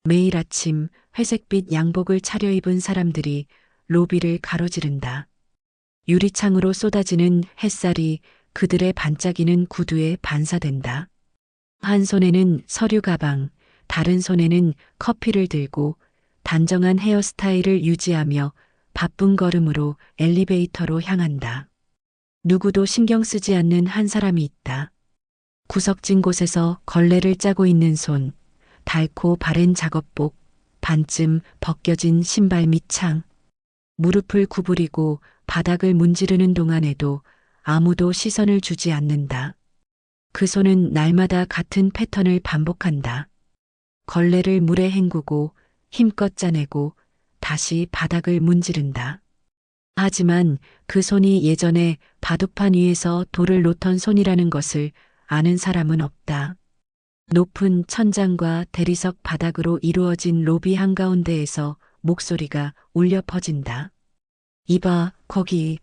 매일 아침 회색빛 양복을 차려입은 사람들이 로비를 가로지른다. 유리창으로 쏟아지는 햇살이 그들의 반짝이는 구두에 반사된다. 한 손에는 서류 가방, 다른 손에는 커피를 들고 단정한 헤어스타일을 유지하며 바쁜 걸음으로 엘리베이터로 향한다. 누구도 신경 쓰지 않는 한 사람이 있다. 구석진 곳에서 걸레를 짜고 있는 손, 닳고 바랜 작업복, 반쯤 벗겨진 신발 밑창, 무릎을 구부리고 바닥을 문지르는 동안에도 아무도 시선을 주지 않는다. 그 손은 날마다 같은 패턴을 반복한다. 걸레를 물에 헹구고 힘껏 짜내고 다시 바닥을 문지른다. 하지만 그 손이 예전에 바둑판 위에서 돌을 놓던 손이라는 것을 아는 사람은 없다. 높은 천장과 대리석 바닥으로 이루어진 로비 한가운데에서 목소리가 울려 퍼진다. 이봐, 거기.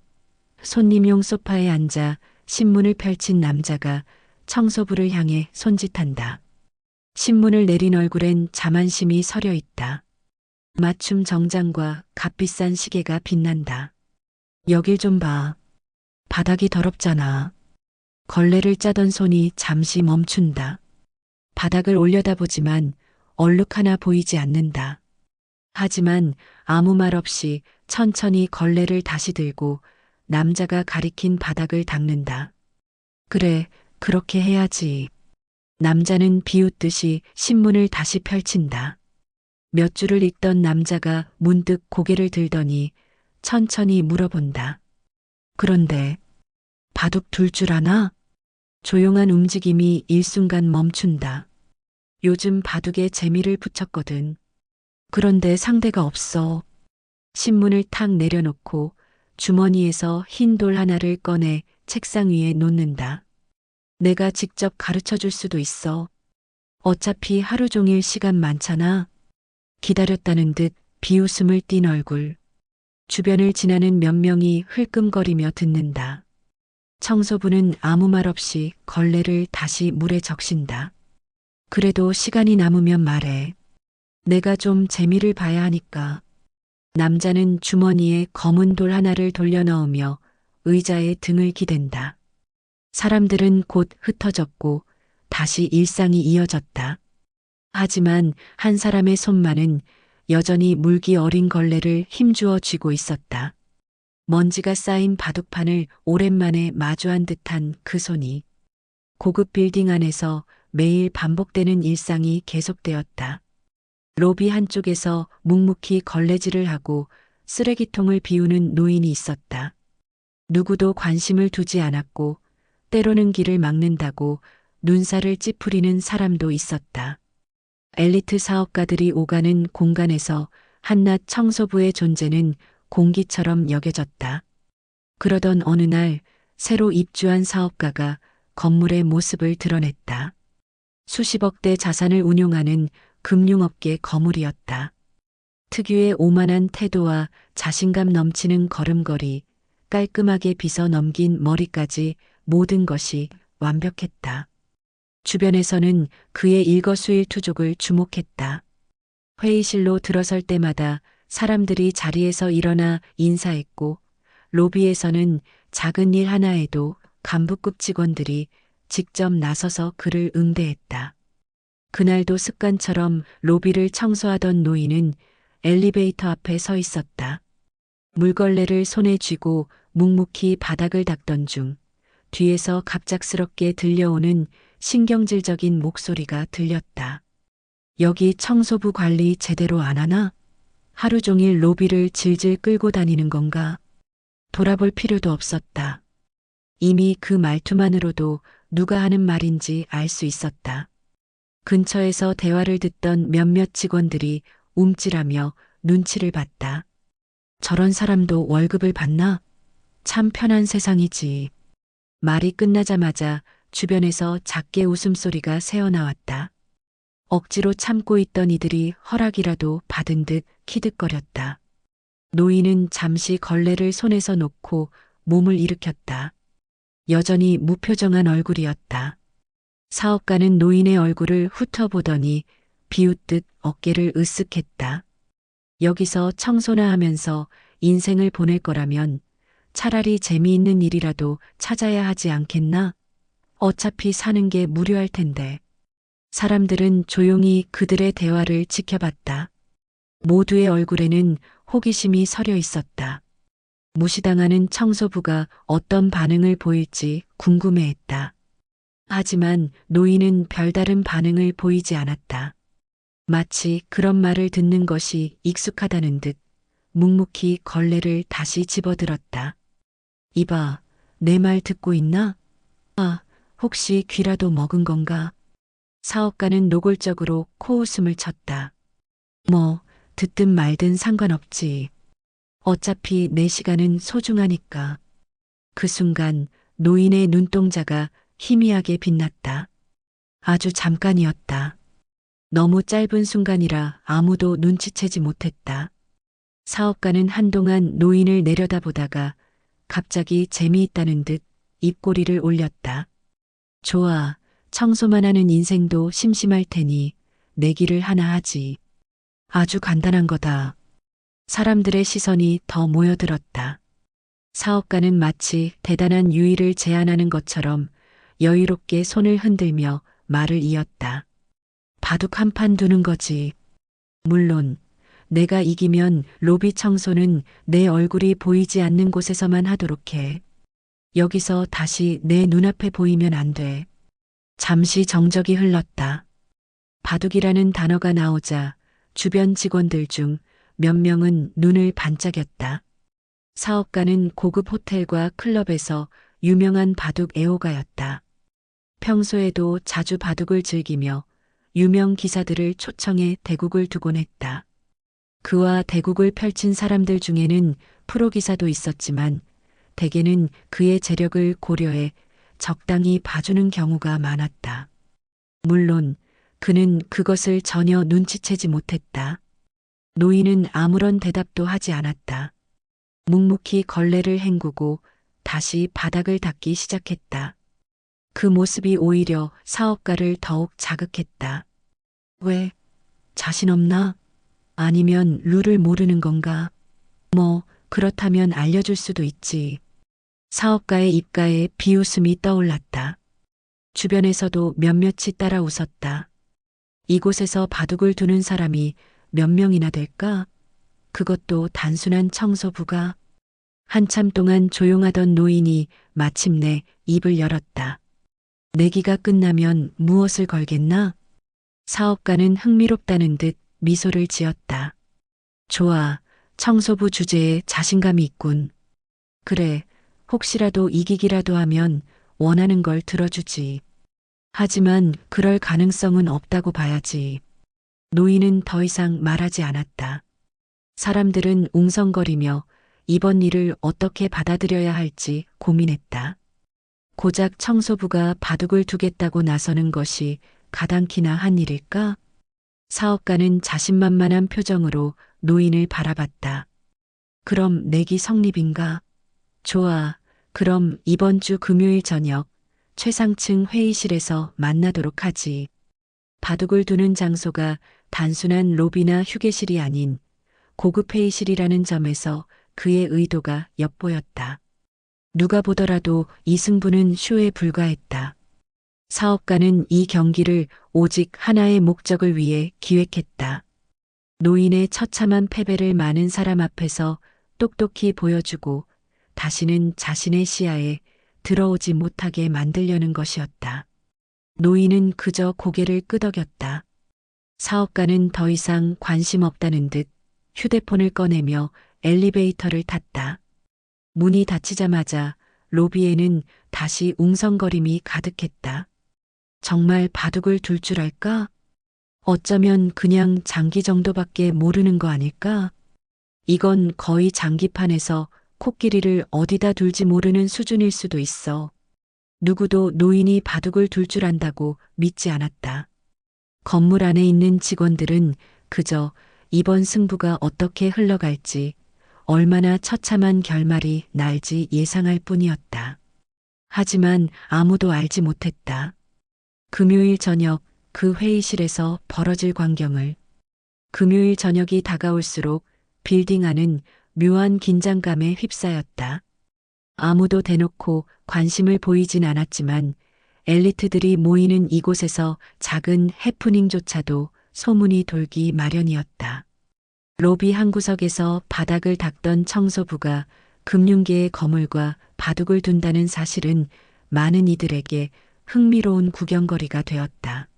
손님용 소파에 앉아 신문을 펼친 남자가 청소부를 향해 손짓한다. 신문을 내린 얼굴엔 자만심이 서려 있다. 맞춤 정장과 값비싼 시계가 빛난다. 여길 좀 봐. 바닥이 더럽잖아. 걸레를 짜던 손이 잠시 멈춘다. 바닥을 올려다보지만 얼룩 하나 보이지 않는다. 하지만 아무 말 없이 천천히 걸레를 다시 들고 남자가 가리킨 바닥을 닦는다. 그래, 그렇게 해야지. 남자는 비웃듯이 신문을 다시 펼친다. 몇 줄을 읽던 남자가 문득 고개를 들더니 천천히 물어본다. 그런데 바둑 둘 줄 아나? 조용한 움직임이 일순간 멈춘다. 요즘 바둑에 재미를 붙였거든. 그런데 상대가 없어. 신문을 탁 내려놓고 주머니에서 흰 돌 하나를 꺼내 책상 위에 놓는다. 내가 직접 가르쳐 줄 수도 있어. 어차피 하루 종일 시간 많잖아. 기다렸다는 듯 비웃음을 띤 얼굴. 주변을 지나는 몇 명이 흘끔거리며 듣는다. 청소부는 아무 말 없이 걸레를 다시 물에 적신다. 그래도 시간이 남으면 말해. 내가 좀 재미를 봐야 하니까. 남자는 주머니에 검은 돌 하나를 돌려 넣으며 의자에 등을 기댄다. 사람들은 곧 흩어졌고 다시 일상이 이어졌다. 하지만 한 사람의 손만은 여전히 물기 어린 걸레를 힘주어 쥐고 있었다. 먼지가 쌓인 바둑판을 오랜만에 마주한 듯한 그 손이 고급 빌딩 안에서 매일 반복되는 일상이 계속되었다. 로비 한쪽에서 묵묵히 걸레질을 하고 쓰레기통을 비우는 노인이 있었다. 누구도 관심을 두지 않았고 때로는 길을 막는다고 눈살을 찌푸리는 사람도 있었다. 엘리트 사업가들이 오가는 공간에서 한낱 청소부의 존재는 공기처럼 여겨졌다. 그러던 어느 날 새로 입주한 사업가가 건물의 모습을 드러냈다. 수십억대 자산을 운용하는 금융업계 거물이었다. 특유의 오만한 태도와 자신감 넘치는 걸음걸이, 깔끔하게 빗어 넘긴 머리까지 모든 것이 완벽했다. 주변에서는 그의 일거수일투족을 주목했다. 회의실로 들어설 때마다 사람들이 자리에서 일어나 인사했고, 로비에서는 작은 일 하나에도 간부급 직원들이 직접 나서서 그를 응대했다. 그날도 습관처럼 로비를 청소하던 노인은 엘리베이터 앞에 서 있었다. 물걸레를 손에 쥐고 묵묵히 바닥을 닦던 중 뒤에서 갑작스럽게 들려오는 신경질적인 목소리가 들렸다. 여기 청소부 관리 제대로 안 하나? 하루 종일 로비를 질질 끌고 다니는 건가? 돌아볼 필요도 없었다. 이미 그 말투만으로도 누가 하는 말인지 알 수 있었다. 근처에서 대화를 듣던 몇몇 직원들이 움찔하며 눈치를 봤다. 저런 사람도 월급을 받나? 참 편한 세상이지. 말이 끝나자마자 주변에서 작게 웃음소리가 새어나왔다. 억지로 참고 있던 이들이 허락이라도 받은 듯 키득거렸다. 노인은 잠시 걸레를 손에서 놓고 몸을 일으켰다. 여전히 무표정한 얼굴이었다. 사업가는 노인의 얼굴을 훑어보더니 비웃듯 어깨를 으쓱했다. 여기서 청소나 하면서 인생을 보낼 거라면 차라리 재미있는 일이라도 찾아야 하지 않겠나? 어차피 사는 게 무료할 텐데. 사람들은 조용히 그들의 대화를 지켜봤다. 모두의 얼굴에는 호기심이 서려 있었다. 무시당하는 청소부가 어떤 반응을 보일지 궁금해했다. 하지만 노인은 별다른 반응을 보이지 않았다. 마치 그런 말을 듣는 것이 익숙하다는 듯 묵묵히 걸레를 다시 집어들었다. 이봐, 내 말 듣고 있나? 아, 혹시 귀라도 먹은 건가? 사업가는 노골적으로 코웃음을 쳤다. 뭐, 듣든 말든 상관없지. 어차피 내 시간은 소중하니까. 그 순간 노인의 눈동자가 희미하게 빛났다. 아주 잠깐이었다. 너무 짧은 순간이라 아무도 눈치채지 못했다. 사업가는 한동안 노인을 내려다보다가 갑자기 재미있다는 듯 입꼬리를 올렸다. 좋아, 청소만 하는 인생도 심심할 테니 내기를 하나 하지. 아주 간단한 거다. 사람들의 시선이 더 모여들었다. 사업가는 마치 대단한 유의를 제안하는 것처럼 여유롭게 손을 흔들며 말을 이었다. 바둑 한 판 두는 거지. 물론 내가 이기면 로비 청소는 내 얼굴이 보이지 않는 곳에서만 하도록 해. 여기서 다시 내 눈앞에 보이면 안 돼. 잠시 정적이 흘렀다. 바둑이라는 단어가 나오자 주변 직원들 중 몇 명은 눈을 반짝였다. 사업가는 고급 호텔과 클럽에서 유명한 바둑 애호가였다. 평소에도 자주 바둑을 즐기며 유명 기사들을 초청해 대국을 두곤 했다. 그와 대국을 펼친 사람들 중에는 프로 기사도 있었지만 대개는 그의 재력을 고려해 적당히 봐주는 경우가 많았다. 물론 그는 그것을 전혀 눈치채지 못했다. 노인은 아무런 대답도 하지 않았다. 묵묵히 걸레를 헹구고 다시 바닥을 닦기 시작했다. 그 모습이 오히려 사업가를 더욱 자극했다. 왜? 자신 없나? 아니면 룰을 모르는 건가? 뭐, 그렇다면 알려줄 수도 있지. 사업가의 입가에 비웃음이 떠올랐다. 주변에서도 몇몇이 따라 웃었다. 이곳에서 바둑을 두는 사람이 몇 명이나 될까? 그것도 단순한 청소부가. 한참 동안 조용하던 노인이 마침내 입을 열었다. 내기가 끝나면 무엇을 걸겠나? 사업가는 흥미롭다는 듯 미소를 지었다. 좋아, 청소부 주제에 자신감이 있군. 그래, 혹시라도 이기기라도 하면 원하는 걸 들어주지. 하지만 그럴 가능성은 없다고 봐야지. 노인은 더 이상 말하지 않았다. 사람들은 웅성거리며 이번 일을 어떻게 받아들여야 할지 고민했다. 고작 청소부가 바둑을 두겠다고 나서는 것이 가당키나 한 일일까? 사업가는 자신만만한 표정으로 노인을 바라봤다. 그럼 내기 성립인가? 좋아. 그럼 이번 주 금요일 저녁 최상층 회의실에서 만나도록 하지. 바둑을 두는 장소가 단순한 로비나 휴게실이 아닌 고급 회의실이라는 점에서 그의 의도가 엿보였다. 누가 보더라도 이 승부는 쇼에 불과했다. 사업가는 이 경기를 오직 하나의 목적을 위해 기획했다. 노인의 처참한 패배를 많은 사람 앞에서 똑똑히 보여주고 다시는 자신의 시야에 들어오지 못하게 만들려는 것이었다. 노인은 그저 고개를 끄덕였다. 사업가는 더 이상 관심 없다는 듯 휴대폰을 꺼내며 엘리베이터를 탔다. 문이 닫히자마자 로비에는 다시 웅성거림이 가득했다. 정말 바둑을 둘 줄 알까? 어쩌면 그냥 장기 정도밖에 모르는 거 아닐까? 이건 거의 장기판에서 코끼리를 어디다 둘지 모르는 수준일 수도 있어. 누구도 노인이 바둑을 둘 줄 안다고 믿지 않았다. 건물 안에 있는 직원들은 그저 이번 승부가 어떻게 흘러갈지, 얼마나 처참한 결말이 날지 예상할 뿐이었다. 하지만 아무도 알지 못했다. 금요일 저녁 그 회의실에서 벌어질 광경을. 금요일 저녁이 다가올수록 빌딩 안은 묘한 긴장감에 휩싸였다. 아무도 대놓고 관심을 보이진 않았지만 엘리트들이 모이는 이곳에서 작은 해프닝조차도 소문이 돌기 마련이었다. 로비 한 구석에서 바닥을 닦던 청소부가 금융계의 거물과 바둑을 둔다는 사실은 많은 이들에게 흥미로운 구경거리가 되었다.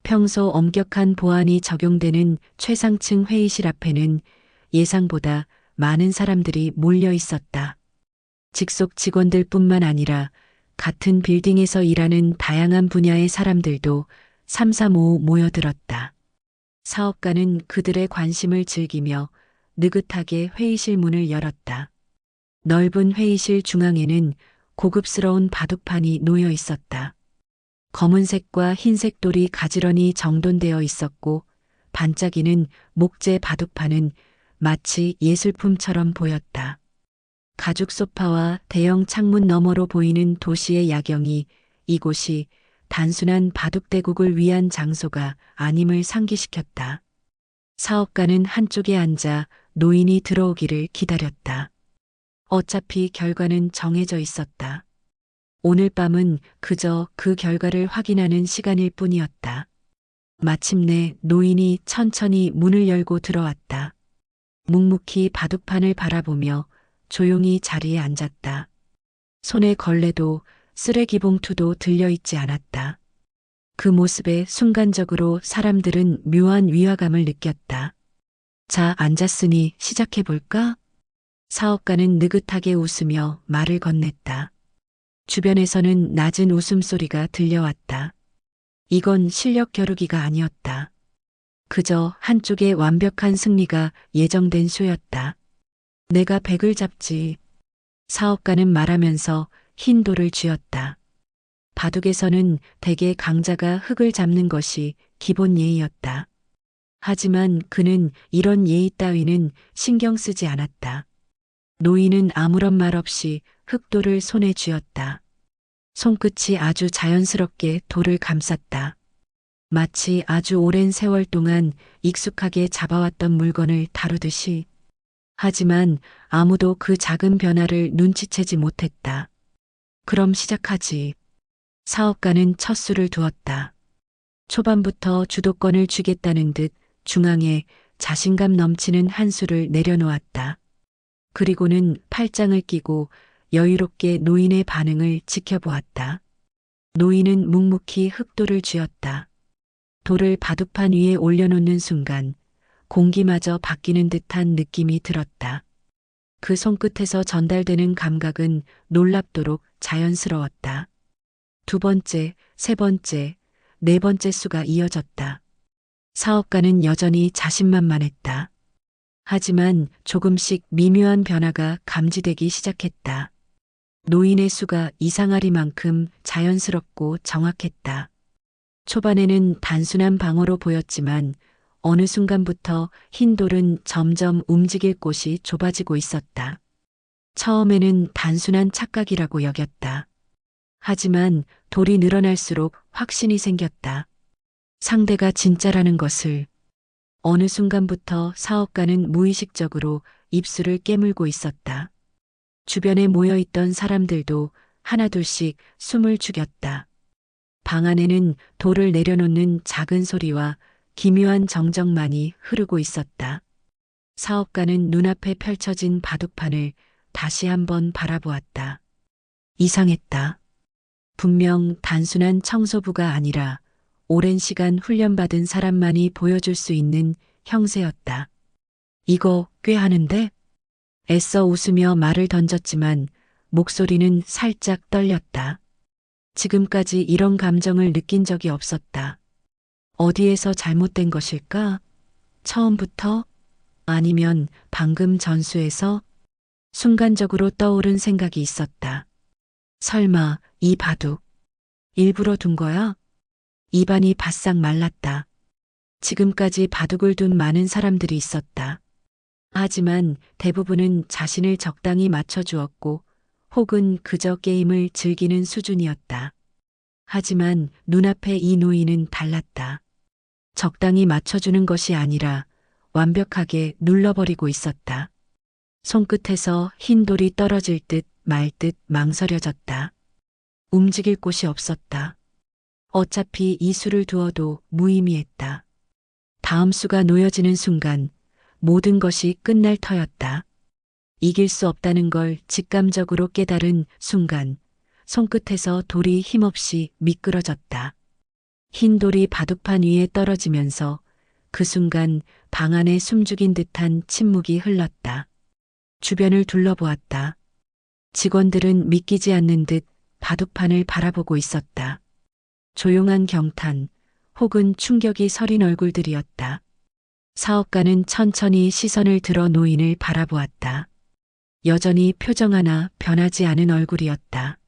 평소 엄격한 보안이 적용되는 최상층 회의실 앞에는 예상보다 많은 사람들이 몰려 있었다. 직속 직원들 뿐만 아니라 같은 빌딩에서 일하는 다양한 분야의 사람들도 삼삼오오 모여들었다. 사업가는 그들의 관심을 즐기며 느긋하게 회의실 문을 열었다. 넓은 회의실 중앙에는 고급스러운 바둑판이 놓여 있었다. 검은색과 흰색 돌이 가지런히 정돈되어 있었고 반짝이는 목재 바둑판은 마치 예술품처럼 보였다. 가죽 소파와 대형 창문 너머로 보이는 도시의 야경이 이곳이 단순한 바둑대국을 위한 장소가 아님을 상기시켰다. 사업가는 한쪽에 앉아 노인이 들어오기를 기다렸다. 어차피 결과는 정해져 있었다. 오늘 밤은 그저 그 결과를 확인하는 시간일 뿐이었다. 마침내 노인이 천천히 문을 열고 들어왔다. 묵묵히 바둑판을 바라보며 조용히 자리에 앉았다. 손에 걸레도 쓰레기 봉투도 들려있지 않았다. 그 모습에 순간적으로 사람들은 묘한 위화감을 느꼈다. 자, 앉았으니 시작해볼까? 사업가는 느긋하게 웃으며 말을 건넸다. 주변에서는 낮은 웃음소리가 들려왔다. 이건 실력 겨루기가 아니었다. 그저 한쪽의 완벽한 승리가 예정된 쇼였다. 내가 백을 잡지. 사업가는 말하면서 흰 돌을 쥐었다. 바둑에서는 대개 강자가 흙을 잡는 것이 기본 예의였다. 하지만 그는 이런 예의 따위는 신경 쓰지 않았다. 노인은 아무런 말 없이 흙돌을 손에 쥐었다. 손끝이 아주 자연스럽게 돌을 감쌌다. 마치 아주 오랜 세월 동안 익숙하게 잡아왔던 물건을 다루듯이. 하지만 아무도 그 작은 변화를 눈치채지 못했다. 그럼 시작하지. 사업가는 첫 수를 두었다. 초반부터 주도권을 쥐겠다는 듯 중앙에 자신감 넘치는 한 수를 내려놓았다. 그리고는 팔짱을 끼고 여유롭게 노인의 반응을 지켜보았다. 노인은 묵묵히 흙돌을 쥐었다. 돌을 바둑판 위에 올려놓는 순간 공기마저 바뀌는 듯한 느낌이 들었다. 그 손끝에서 전달되는 감각은 놀랍도록 자연스러웠다. 두 번째, 세 번째, 네 번째 수가 이어졌다. 사업가는 여전히 자신만만했다. 하지만 조금씩 미묘한 변화가 감지되기 시작했다. 노인의 수가 이상하리만큼 자연스럽고 정확했다. 초반에는 단순한 방어로 보였지만 어느 순간부터 흰 돌은 점점 움직일 곳이 좁아지고 있었다. 처음에는 단순한 착각이라고 여겼다. 하지만 돌이 늘어날수록 확신이 생겼다. 상대가 진짜라는 것을. 어느 순간부터 사업가는 무의식적으로 입술을 깨물고 있었다. 주변에 모여있던 사람들도 하나둘씩 숨을 죽였다. 방 안에는 돌을 내려놓는 작은 소리와 기묘한 정적만이 흐르고 있었다. 사업가는 눈앞에 펼쳐진 바둑판을 다시 한번 바라보았다. 이상했다. 분명 단순한 청소부가 아니라 오랜 시간 훈련받은 사람만이 보여줄 수 있는 형세였다. 이거 꽤 하는데? 애써 웃으며 말을 던졌지만 목소리는 살짝 떨렸다. 지금까지 이런 감정을 느낀 적이 없었다. 어디에서 잘못된 것일까? 처음부터? 아니면 방금 전수에서? 순간적으로 떠오른 생각이 있었다. 설마 이 바둑 일부러 둔 거야? 입안이 바싹 말랐다. 지금까지 바둑을 둔 많은 사람들이 있었다. 하지만 대부분은 자신을 적당히 맞춰주었고 혹은 그저 게임을 즐기는 수준이었다. 하지만 눈앞의 이 노인은 달랐다. 적당히 맞춰주는 것이 아니라 완벽하게 눌러버리고 있었다. 손끝에서 흰 돌이 떨어질 듯 말 듯 망설여졌다. 움직일 곳이 없었다. 어차피 이 수를 두어도 무의미했다. 다음 수가 놓여지는 순간 모든 것이 끝날 터였다. 이길 수 없다는 걸 직감적으로 깨달은 순간 손끝에서 돌이 힘없이 미끄러졌다. 흰 돌이 바둑판 위에 떨어지면서 그 순간 방 안에 숨죽인 듯한 침묵이 흘렀다. 주변을 둘러보았다. 직원들은 믿기지 않는 듯 바둑판을 바라보고 있었다. 조용한 경탄 혹은 충격이 서린 얼굴들이었다. 사업가는 천천히 시선을 들어 노인을 바라보았다. 여전히 표정 하나 변하지 않은 얼굴이었다.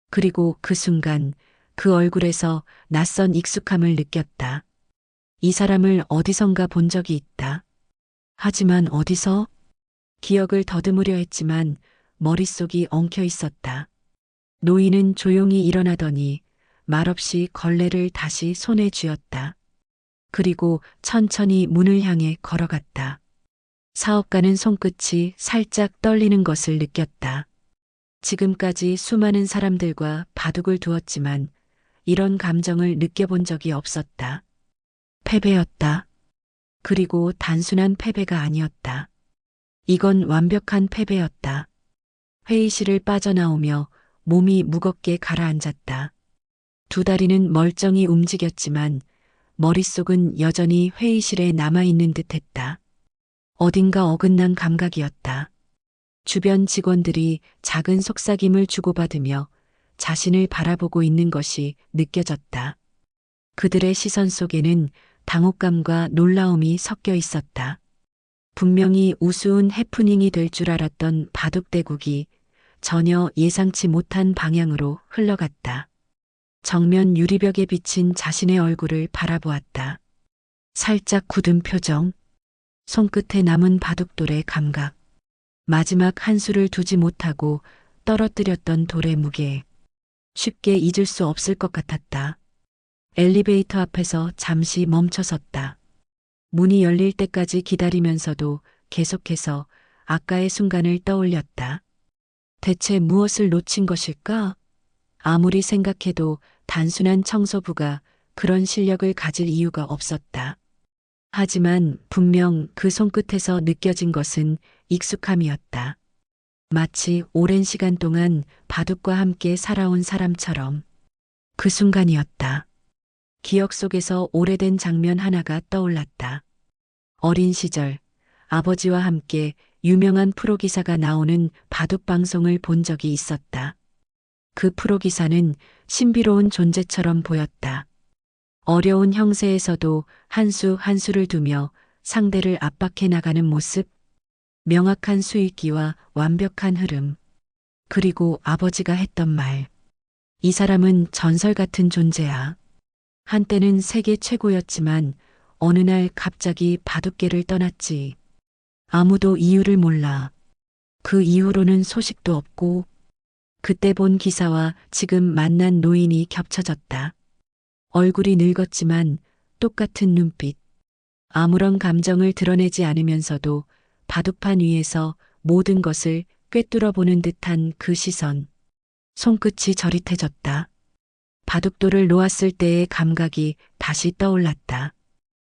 그리고 그 순간 그 얼굴에서 낯선 익숙함을 느꼈다. 이 사람을 어디선가 본 적이 있다. 하지만 어디서? 기억을 더듬으려 했지만 머릿속이 엉켜 있었다. 노인은 조용히 일어나더니 말없이 걸레를 다시 손에 쥐었다. 그리고 천천히 문을 향해 걸어갔다. 사업가는 손끝이 살짝 떨리는 것을 느꼈다. 지금까지 수많은 사람들과 바둑을 두었지만 이런 감정을 느껴본 적이 없었다. 패배였다. 그리고 단순한 패배가 아니었다. 이건 완벽한 패배였다. 회의실을 빠져나오며 몸이 무겁게 가라앉았다. 두 다리는 멀쩡히 움직였지만 머릿속은 여전히 회의실에 남아있는 듯했다. 어딘가 어긋난 감각이었다. 주변 직원들이 작은 속삭임을 주고받으며 자신을 바라보고 있는 것이 느껴졌다. 그들의 시선 속에는 당혹감과 놀라움이 섞여 있었다. 분명히 우스운 해프닝이 될 줄 알았던 바둑대국이 전혀 예상치 못한 방향으로 흘러갔다. 정면 유리벽에 비친 자신의 얼굴을 바라보았다. 살짝 굳은 표정, 손끝에 남은 바둑돌의 감각, 마지막 한 수를 두지 못하고 떨어뜨렸던 돌의 무게. 쉽게 잊을 수 없을 것 같았다. 엘리베이터 앞에서 잠시 멈춰섰다. 문이 열릴 때까지 기다리면서도 계속해서 아까의 순간을 떠올렸다. 대체 무엇을 놓친 것일까? 아무리 생각해도 단순한 청소부가 그런 실력을 가질 이유가 없었다. 하지만 분명 그 손끝에서 느껴진 것은 익숙함이었다. 마치 오랜 시간 동안 바둑과 함께 살아온 사람처럼. 그 순간이었다. 기억 속에서 오래된 장면 하나가 떠올랐다. 어린 시절 아버지와 함께 유명한 프로기사가 나오는 바둑 방송을 본 적이 있었다. 그 프로기사는 신비로운 존재처럼 보였다. 어려운 형세에서도 한 수 한 수를 두며 상대를 압박해 나가는 모습, 명확한 수익기와 완벽한 흐름, 그리고 아버지가 했던 말. 이 사람은 전설 같은 존재야. 한때는 세계 최고였지만 어느 날 갑자기 바둑계를 떠났지. 아무도 이유를 몰라. 그 이후로는 소식도 없고, 그때 본 기사와 지금 만난 노인이 겹쳐졌다. 얼굴이 늙었지만 똑같은 눈빛. 아무런 감정을 드러내지 않으면서도 바둑판 위에서 모든 것을 꿰뚫어 보는 듯한 그 시선. 손끝이 저릿해졌다. 바둑돌을 놓았을 때의 감각이 다시 떠올랐다.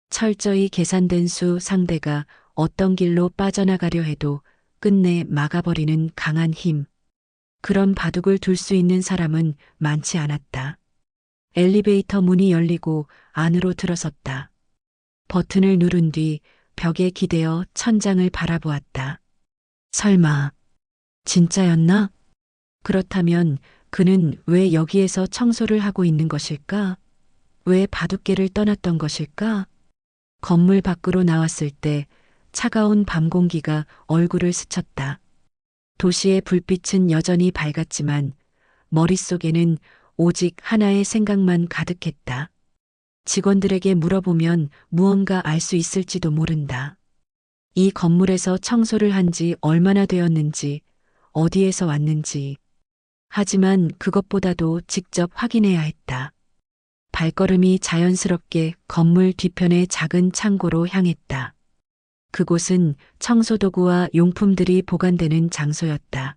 철저히 계산된 수 상대가 어떤 길로 빠져나가려 해도 끝내 막아버리는 강한 힘. 그런 바둑을 둘 수 있는 사람은 많지 않았다. 엘리베이터 문이 열리고 안으로 들어섰다. 버튼을 누른 뒤 벽에 기대어 천장을 바라보았다. 설마 진짜였나? 그렇다면 그는 왜 여기에서 청소를 하고 있는 것일까? 왜 바둑계를 떠났던 것일까? 건물 밖으로 나왔을 때 차가운 밤 공기가 얼굴을 스쳤다. 도시의 불빛은 여전히 밝았지만 머릿속에는 오직 하나의 생각만 가득했다. 직원들에게 물어보면 무언가 알 수 있을지도 모른다. 이 건물에서 청소를 한 지 얼마나 되었는지, 어디에서 왔는지, 하지만 그것보다도 직접 확인해야 했다. 발걸음이 자연스럽게 건물 뒤편의 작은 창고로 향했다. 그곳은 청소도구와 용품들이 보관되는 장소였다.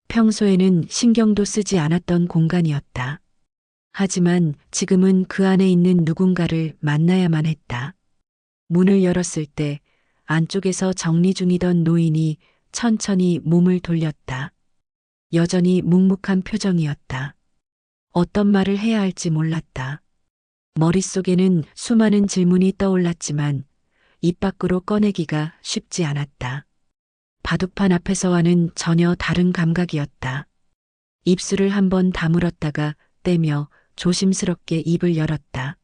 평소에는 신경도 쓰지 않았던 공간이었다. 하지만 지금은 그 안에 있는 누군가를 만나야만 했다. 문을 열었을 때 안쪽에서 정리 중이던 노인이 천천히 몸을 돌렸다. 여전히 묵묵한 표정이었다. 어떤 말을 해야 할지 몰랐다. 머릿속에는 수많은 질문이 떠올랐지만 입 밖으로 꺼내기가 쉽지 않았다. 바둑판 앞에서와는 전혀 다른 감각이었다. 입술을 한번 다물었다가 떼며 조심스럽게 입을 열었다.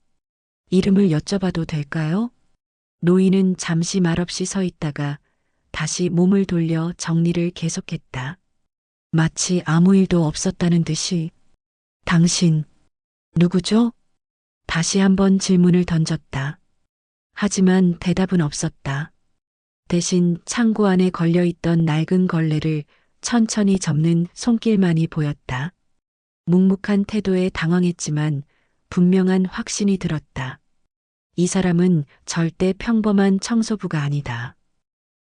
이름을 여쭤봐도 될까요? 노인은 잠시 말없이 서 있다가 다시 몸을 돌려 정리를 계속했다. 마치 아무 일도 없었다는 듯이. 당신, 누구죠? 다시 한번 질문을 던졌다. 하지만 대답은 없었다. 대신 창고 안에 걸려있던 낡은 걸레를 천천히 접는 손길만이 보였다. 묵묵한 태도에 당황했지만 분명한 확신이 들었다. 이 사람은 절대 평범한 청소부가 아니다.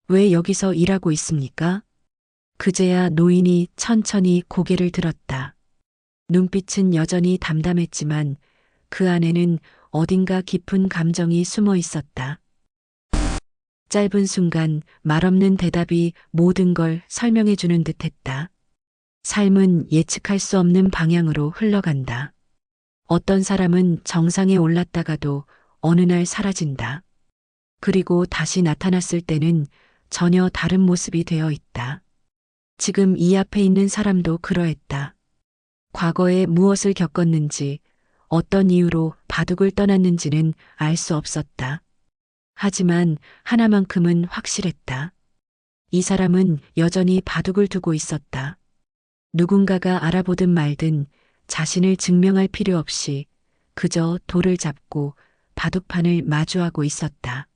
왜 여기서 일하고 있습니까? 그제야 노인이 천천히 고개를 들었다. 눈빛은 여전히 담담했지만 그 안에는 어딘가 깊은 감정이 숨어 있었다. 짧은 순간 말없는 대답이 모든 걸 설명해 주는 듯했다. 삶은 예측할 수 없는 방향으로 흘러간다. 어떤 사람은 정상에 올랐다가도 어느 날 사라진다. 그리고 다시 나타났을 때는 전혀 다른 모습이 되어 있다. 지금 이 앞에 있는 사람도 그러했다. 과거에 무엇을 겪었는지, 어떤 이유로 바둑을 떠났는지는 알 수 없었다. 하지만 하나만큼은 확실했다. 이 사람은 여전히 바둑을 두고 있었다. 누군가가 알아보든 말든 자신을 증명할 필요 없이 그저 돌을 잡고 바둑판을 마주하고 있었다.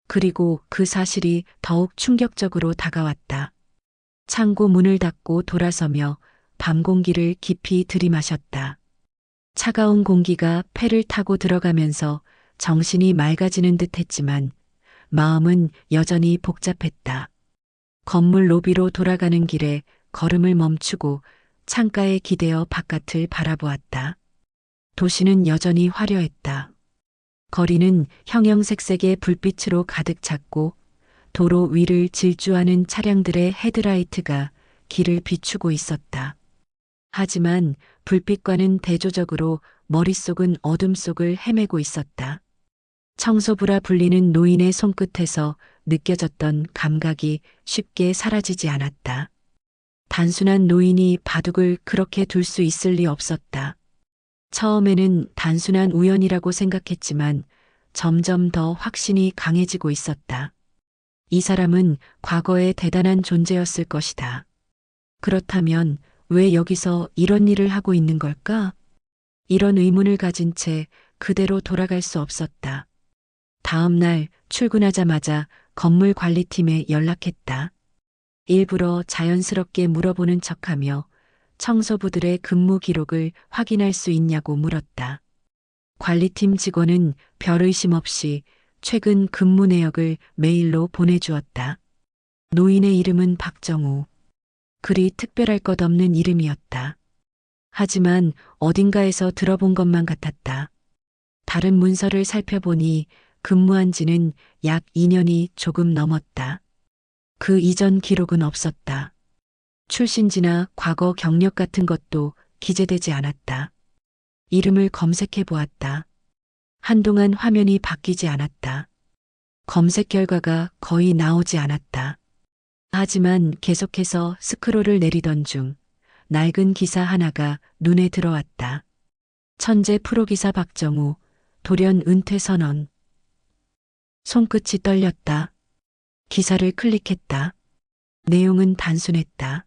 그리고 그 사실이 더욱 충격적으로 다가왔다. 창고 문을 닫고 돌아서며 밤 공기를 깊이 들이마셨다. 차가운 공기가 폐를 타고 들어가면서 정신이 맑아지는 듯 했지만 마음은 여전히 복잡했다. 건물 로비로 돌아가는 길에 걸음을 멈추고 창가에 기대어 바깥을 바라보았다. 도시는 여전히 화려했다. 거리는 형형색색의 불빛으로 가득 찼고 도로 위를 질주하는 차량들의 헤드라이트가 길을 비추고 있었다. 하지만 불빛과는 대조적으로 머릿속은 어둠 속을 헤매고 있었다. 청소부라 불리는 노인의 손끝에서 느껴졌던 감각이 쉽게 사라지지 않았다. 단순한 노인이 바둑을 그렇게 둘 수 있을 리 없었다. 처음에는 단순한 우연이라고 생각했지만 점점 더 확신이 강해지고 있었다. 이 사람은 과거에 대단한 존재였을 것이다. 그렇다면 왜 여기서 이런 일을 하고 있는 걸까? 이런 의문을 가진 채 그대로 돌아갈 수 없었다. 다음 날 출근하자마자 건물 관리팀에 연락했다. 일부러 자연스럽게 물어보는 척하며 청소부들의 근무 기록을 확인할 수 있냐고 물었다. 관리팀 직원은 별 의심 없이 최근 근무 내역을 메일로 보내주었다. 노인의 이름은 박정우. 그리 특별할 것 없는 이름이었다. 하지만 어딘가에서 들어본 것만 같았다. 다른 문서를 살펴보니 근무한 지는 약 2년이 조금 넘었다. 그 이전 기록은 없었다. 출신지나 과거 경력 같은 것도 기재되지 않았다. 이름을 검색해 보았다. 한동안 화면이 바뀌지 않았다. 검색 결과가 거의 나오지 않았다. 하지만 계속해서 스크롤을 내리던 중 낡은 기사 하나가 눈에 들어왔다. 천재 프로기사 박정우, 돌연 은퇴 선언. 손끝이 떨렸다. 기사를 클릭했다. 내용은 단순했다.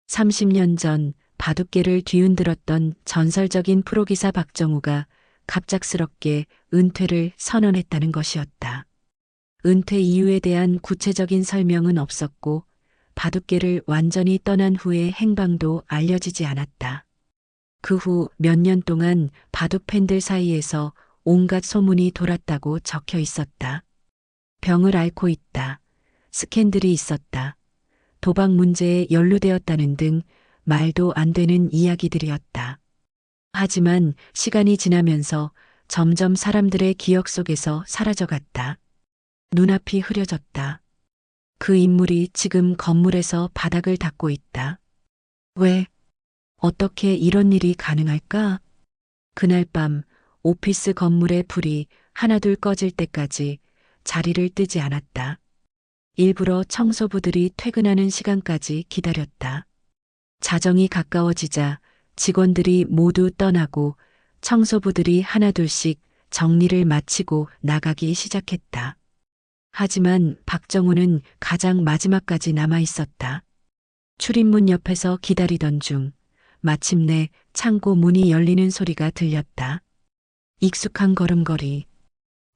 30년 전 바둑계를 뒤흔들었던 전설적인 프로기사 박정우가 갑작스럽게 은퇴를 선언했다는 것이었다. 은퇴 이유에 대한 구체적인 설명은 없었고 바둑계를 완전히 떠난 후의 행방도 알려지지 않았다. 그 후 몇 년 동안 바둑 팬들 사이에서 온갖 소문이 돌았다고 적혀 있었다. 병을 앓고 있다. 스캔들이 있었다. 도박 문제에 연루되었다는 등 말도 안 되는 이야기들이었다. 하지만 시간이 지나면서 점점 사람들의 기억 속에서 사라져갔다. 눈앞이 흐려졌다. 그 인물이 지금 건물에서 바닥을 닦고 있다. 왜? 어떻게 이런 일이 가능할까? 그날 밤 오피스 건물의 불이 하나둘 꺼질 때까지 자리를 뜨지 않았다. 일부러 청소부들이 퇴근하는 시간까지 기다렸다. 자정이 가까워지자 직원들이 모두 떠나고 청소부들이 하나둘씩 정리를 마치고 나가기 시작했다. 하지만 박정우는 가장 마지막까지 남아 있었다. 출입문 옆에서 기다리던 중 마침내 창고 문이 열리는 소리가 들렸다. 익숙한 걸음걸이.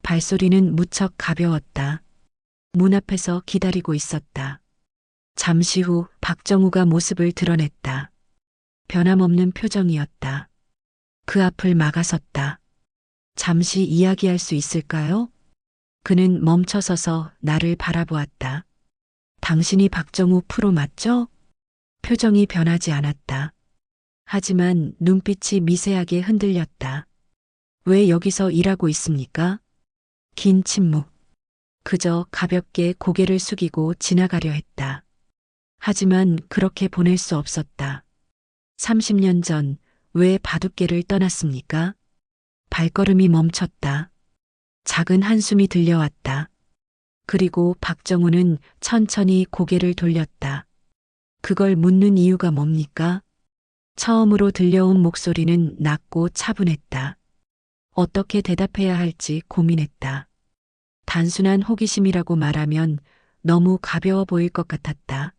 발소리는 무척 가벼웠다. 문 앞에서 기다리고 있었다. 잠시 후 박정우가 모습을 드러냈다. 변함없는 표정이었다. 그 앞을 막아섰다. 잠시 이야기할 수 있을까요? 그는 멈춰서서 나를 바라보았다. 당신이 박정우 프로 맞죠? 표정이 변하지 않았다. 하지만 눈빛이 미세하게 흔들렸다. 왜 여기서 일하고 있습니까? 긴 침묵. 그저 가볍게 고개를 숙이고 지나가려 했다. 하지만 그렇게 보낼 수 없었다. 30년 전 왜 바둑계를 떠났습니까? 발걸음이 멈췄다. 작은 한숨이 들려왔다. 그리고 박정우는 천천히 고개를 돌렸다. 그걸 묻는 이유가 뭡니까? 처음으로 들려온 목소리는 낮고 차분했다. 어떻게 대답해야 할지 고민했다. 단순한 호기심이라고 말하면 너무 가벼워 보일 것 같았다.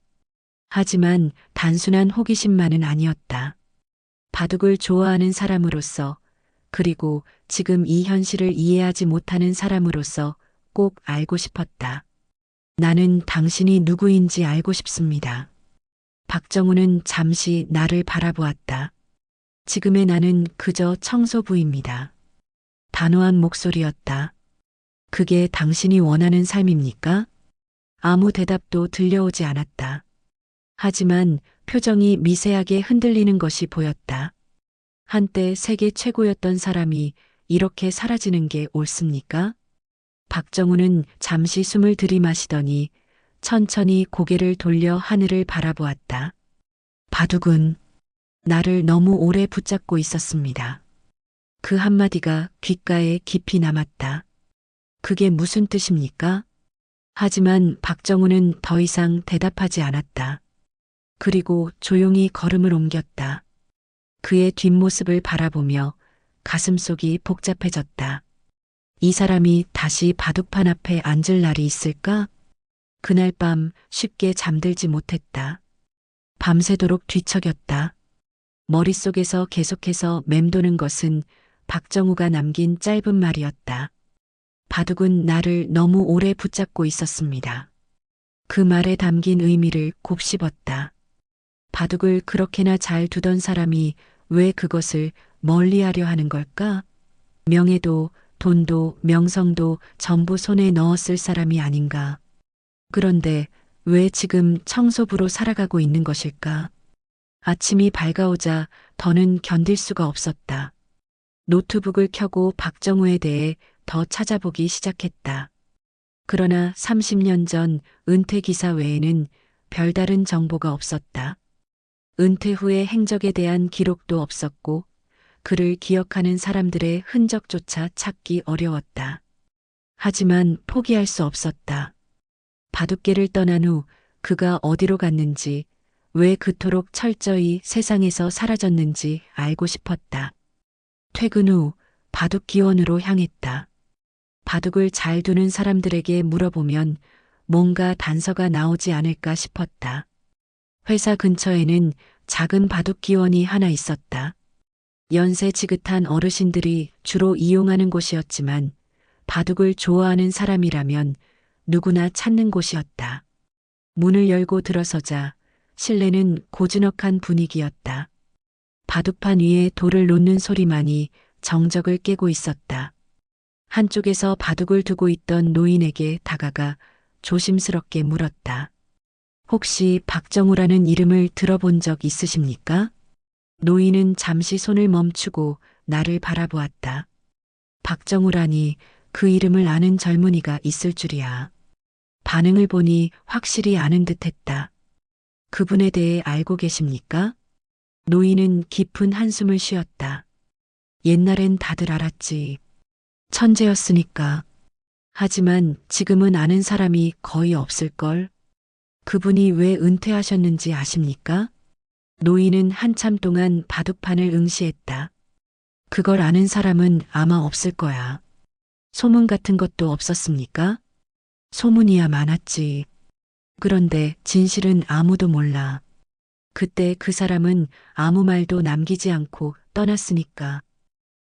하지만 단순한 호기심만은 아니었다. 바둑을 좋아하는 사람으로서, 그리고 지금 이 현실을 이해하지 못하는 사람으로서 꼭 알고 싶었다. 나는 당신이 누구인지 알고 싶습니다. 박정우는 잠시 나를 바라보았다. 지금의 나는 그저 청소부입니다. 단호한 목소리였다. 그게 당신이 원하는 삶입니까? 아무 대답도 들려오지 않았다. 하지만 표정이 미세하게 흔들리는 것이 보였다. 한때 세계 최고였던 사람이 이렇게 사라지는 게 옳습니까? 박정우는 잠시 숨을 들이마시더니 천천히 고개를 돌려 하늘을 바라보았다. 바둑은 나를 너무 오래 붙잡고 있었습니다. 그 한마디가 귓가에 깊이 남았다. 그게 무슨 뜻입니까? 하지만 박정우는 더 이상 대답하지 않았다. 그리고 조용히 걸음을 옮겼다. 그의 뒷모습을 바라보며 가슴속이 복잡해졌다. 이 사람이 다시 바둑판 앞에 앉을 날이 있을까? 그날 밤 쉽게 잠들지 못했다. 밤새도록 뒤척였다. 머릿속에서 계속해서 맴도는 것은 박정우가 남긴 짧은 말이었다. 바둑은 나를 너무 오래 붙잡고 있었습니다. 그 말에 담긴 의미를 곱씹었다. 바둑을 그렇게나 잘 두던 사람이 왜 그것을 멀리하려 하는 걸까? 명예도, 돈도, 명성도 전부 손에 넣었을 사람이 아닌가. 그런데 왜 지금 청소부로 살아가고 있는 것일까? 아침이 밝아오자 더는 견딜 수가 없었다. 노트북을 켜고 박정우에 대해 더 찾아보기 시작했다. 그러나 30년 전 은퇴 기사 외에는 별다른 정보가 없었다. 은퇴 후의 행적에 대한 기록도 없었고 그를 기억하는 사람들의 흔적조차 찾기 어려웠다. 하지만 포기할 수 없었다. 바둑계를 떠난 후 그가 어디로 갔는지, 왜 그토록 철저히 세상에서 사라졌는지 알고 싶었다. 퇴근 후 바둑 기원으로 향했다. 바둑을 잘 두는 사람들에게 물어보면 뭔가 단서가 나오지 않을까 싶었다. 회사 근처에는 작은 바둑 기원이 하나 있었다. 연세 지긋한 어르신들이 주로 이용하는 곳이었지만 바둑을 좋아하는 사람이라면 누구나 찾는 곳이었다. 문을 열고 들어서자 실내는 고즈넉한 분위기였다. 바둑판 위에 돌을 놓는 소리만이 정적을 깨고 있었다. 한쪽에서 바둑을 두고 있던 노인에게 다가가 조심스럽게 물었다. 혹시 박정우라는 이름을 들어본 적 있으십니까? 노인은 잠시 손을 멈추고 나를 바라보았다. 박정우라니 그 이름을 아는 젊은이가 있을 줄이야. 반응을 보니 확실히 아는 듯했다. 그분에 대해 알고 계십니까? 노인은 깊은 한숨을 쉬었다. 옛날엔 다들 알았지. 천재였으니까. 하지만 지금은 아는 사람이 거의 없을걸. 그분이 왜 은퇴하셨는지 아십니까? 노인은 한참 동안 바둑판을 응시했다. 그걸 아는 사람은 아마 없을 거야. 소문 같은 것도 없었습니까? 소문이야 많았지. 그런데 진실은 아무도 몰라. 그때 그 사람은 아무 말도 남기지 않고 떠났으니까.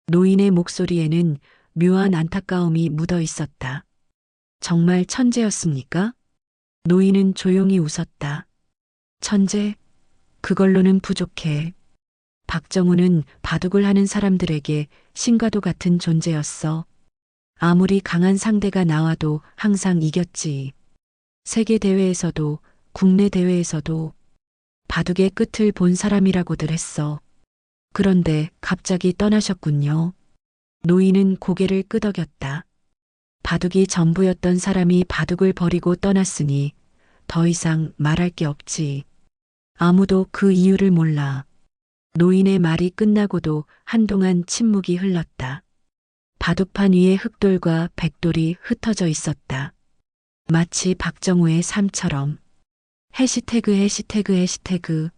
노인의 목소리에는 묘한 안타까움이 묻어 있었다. 정말 천재였습니까? 노인은 조용히 웃었다. 천재? 그걸로는 부족해. 박정우는 바둑을 하는 사람들에게 신과도 같은 존재였어. 아무리 강한 상대가 나와도 항상 이겼지. 세계 대회에서도 국내 대회에서도 바둑의 끝을 본 사람이라고들 했어. 그런데 갑자기 떠나셨군요. 노인은 고개를 끄덕였다. 바둑이 전부였던 사람이 바둑을 버리고 떠났으니 더 이상 말할 게 없지. 아무도 그 이유를 몰라. 노인의 말이 끝나고도 한동안 침묵이 흘렀다. 바둑판 위에 흑돌과 백돌이 흩어져 있었다. 마치 박정우의 삶처럼. 해시태그.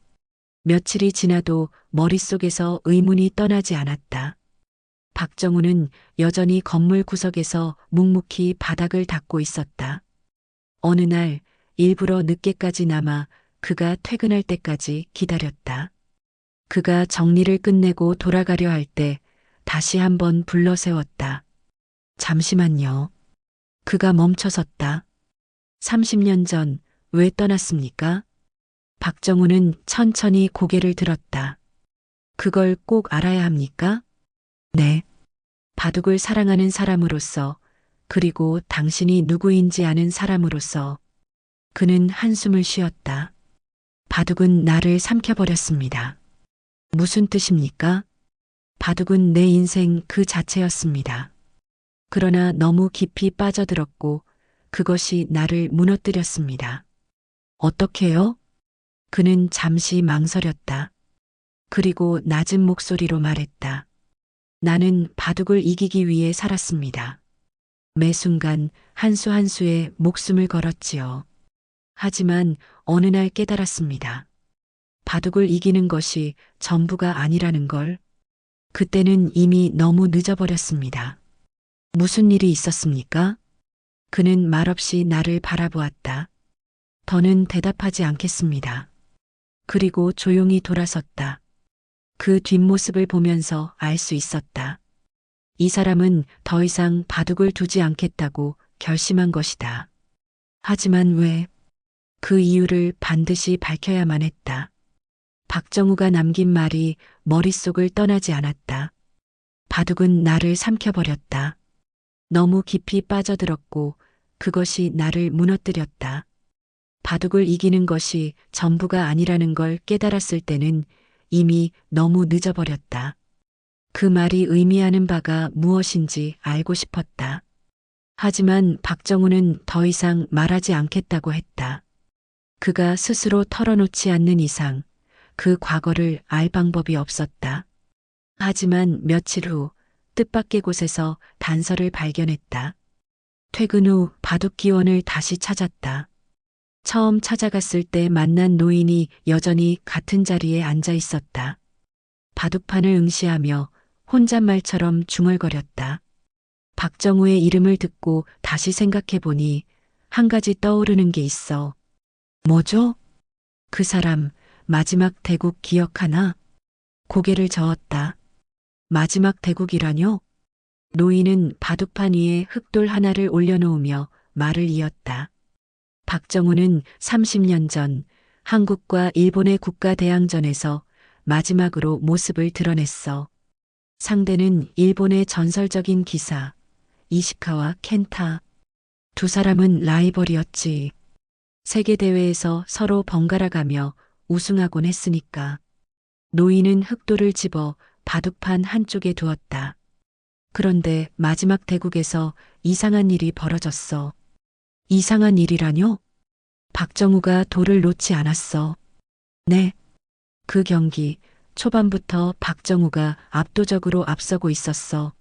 며칠이 지나도 머릿속에서 의문이 떠나지 않았다. 박정우는 여전히 건물 구석에서 묵묵히 바닥을 닦고 있었다. 어느 날 일부러 늦게까지 남아 그가 퇴근할 때까지 기다렸다. 그가 정리를 끝내고 돌아가려 할 때 다시 한번 불러 세웠다. 잠시만요. 그가 멈춰섰다. 30년 전 왜 떠났습니까? 박정우는 천천히 고개를 들었다. 그걸 꼭 알아야 합니까? 네. 바둑을 사랑하는 사람으로서, 그리고 당신이 누구인지 아는 사람으로서. 그는 한숨을 쉬었다. 바둑은 나를 삼켜버렸습니다. 무슨 뜻입니까? 바둑은 내 인생 그 자체였습니다. 그러나 너무 깊이 빠져들었고 그것이 나를 무너뜨렸습니다. 어떻게요? 그는 잠시 망설였다. 그리고 낮은 목소리로 말했다. 나는 바둑을 이기기 위해 살았습니다. 매 순간 한 수 한 수에 목숨을 걸었지요. 하지만 어느 날 깨달았습니다. 바둑을 이기는 것이 전부가 아니라는 걸. 그때는 이미 너무 늦어버렸습니다. 무슨 일이 있었습니까? 그는 말없이 나를 바라보았다. 더는 대답하지 않겠습니다. 그리고 조용히 돌아섰다. 그 뒷모습을 보면서 알 수 있었다. 이 사람은 더 이상 바둑을 두지 않겠다고 결심한 것이다. 하지만 왜? 그 이유를 반드시 밝혀야만 했다. 박정우가 남긴 말이 머릿속을 떠나지 않았다. 바둑은 나를 삼켜버렸다. 너무 깊이 빠져들었고 그것이 나를 무너뜨렸다. 바둑을 이기는 것이 전부가 아니라는 걸 깨달았을 때는 이미 너무 늦어버렸다. 그 말이 의미하는 바가 무엇인지 알고 싶었다. 하지만 박정우는 더 이상 말하지 않겠다고 했다. 그가 스스로 털어놓지 않는 이상 그 과거를 알 방법이 없었다. 하지만 며칠 후 뜻밖의 곳에서 단서를 발견했다. 퇴근 후 바둑 기원을 다시 찾았다. 처음 찾아갔을 때 만난 노인이 여전히 같은 자리에 앉아 있었다. 바둑판을 응시하며 혼잣말처럼 중얼거렸다. 박정우의 이름을 듣고 다시 생각해 보니 한 가지 떠오르는 게 있어. 뭐죠? 그 사람 마지막 대국 기억하나? 고개를 저었다. 마지막 대국이라뇨? 노인은 바둑판 위에 흑돌 하나를 올려놓으며 말을 이었다. 박정우는 30년 전 한국과 일본의 국가대항전에서 마지막으로 모습을 드러냈어. 상대는 일본의 전설적인 기사, 이시카와 켄타. 두 사람은 라이벌이었지. 세계대회에서 서로 번갈아가며 우승하곤 했으니까. 노인은 흑도를 집어 바둑판 한쪽에 두었다. 그런데 마지막 대국에서 이상한 일이 벌어졌어. 이상한 일이라뇨? 박정우가 돌을 놓지 않았어. 네. 그 경기 초반부터 박정우가 압도적으로 앞서고 있었어.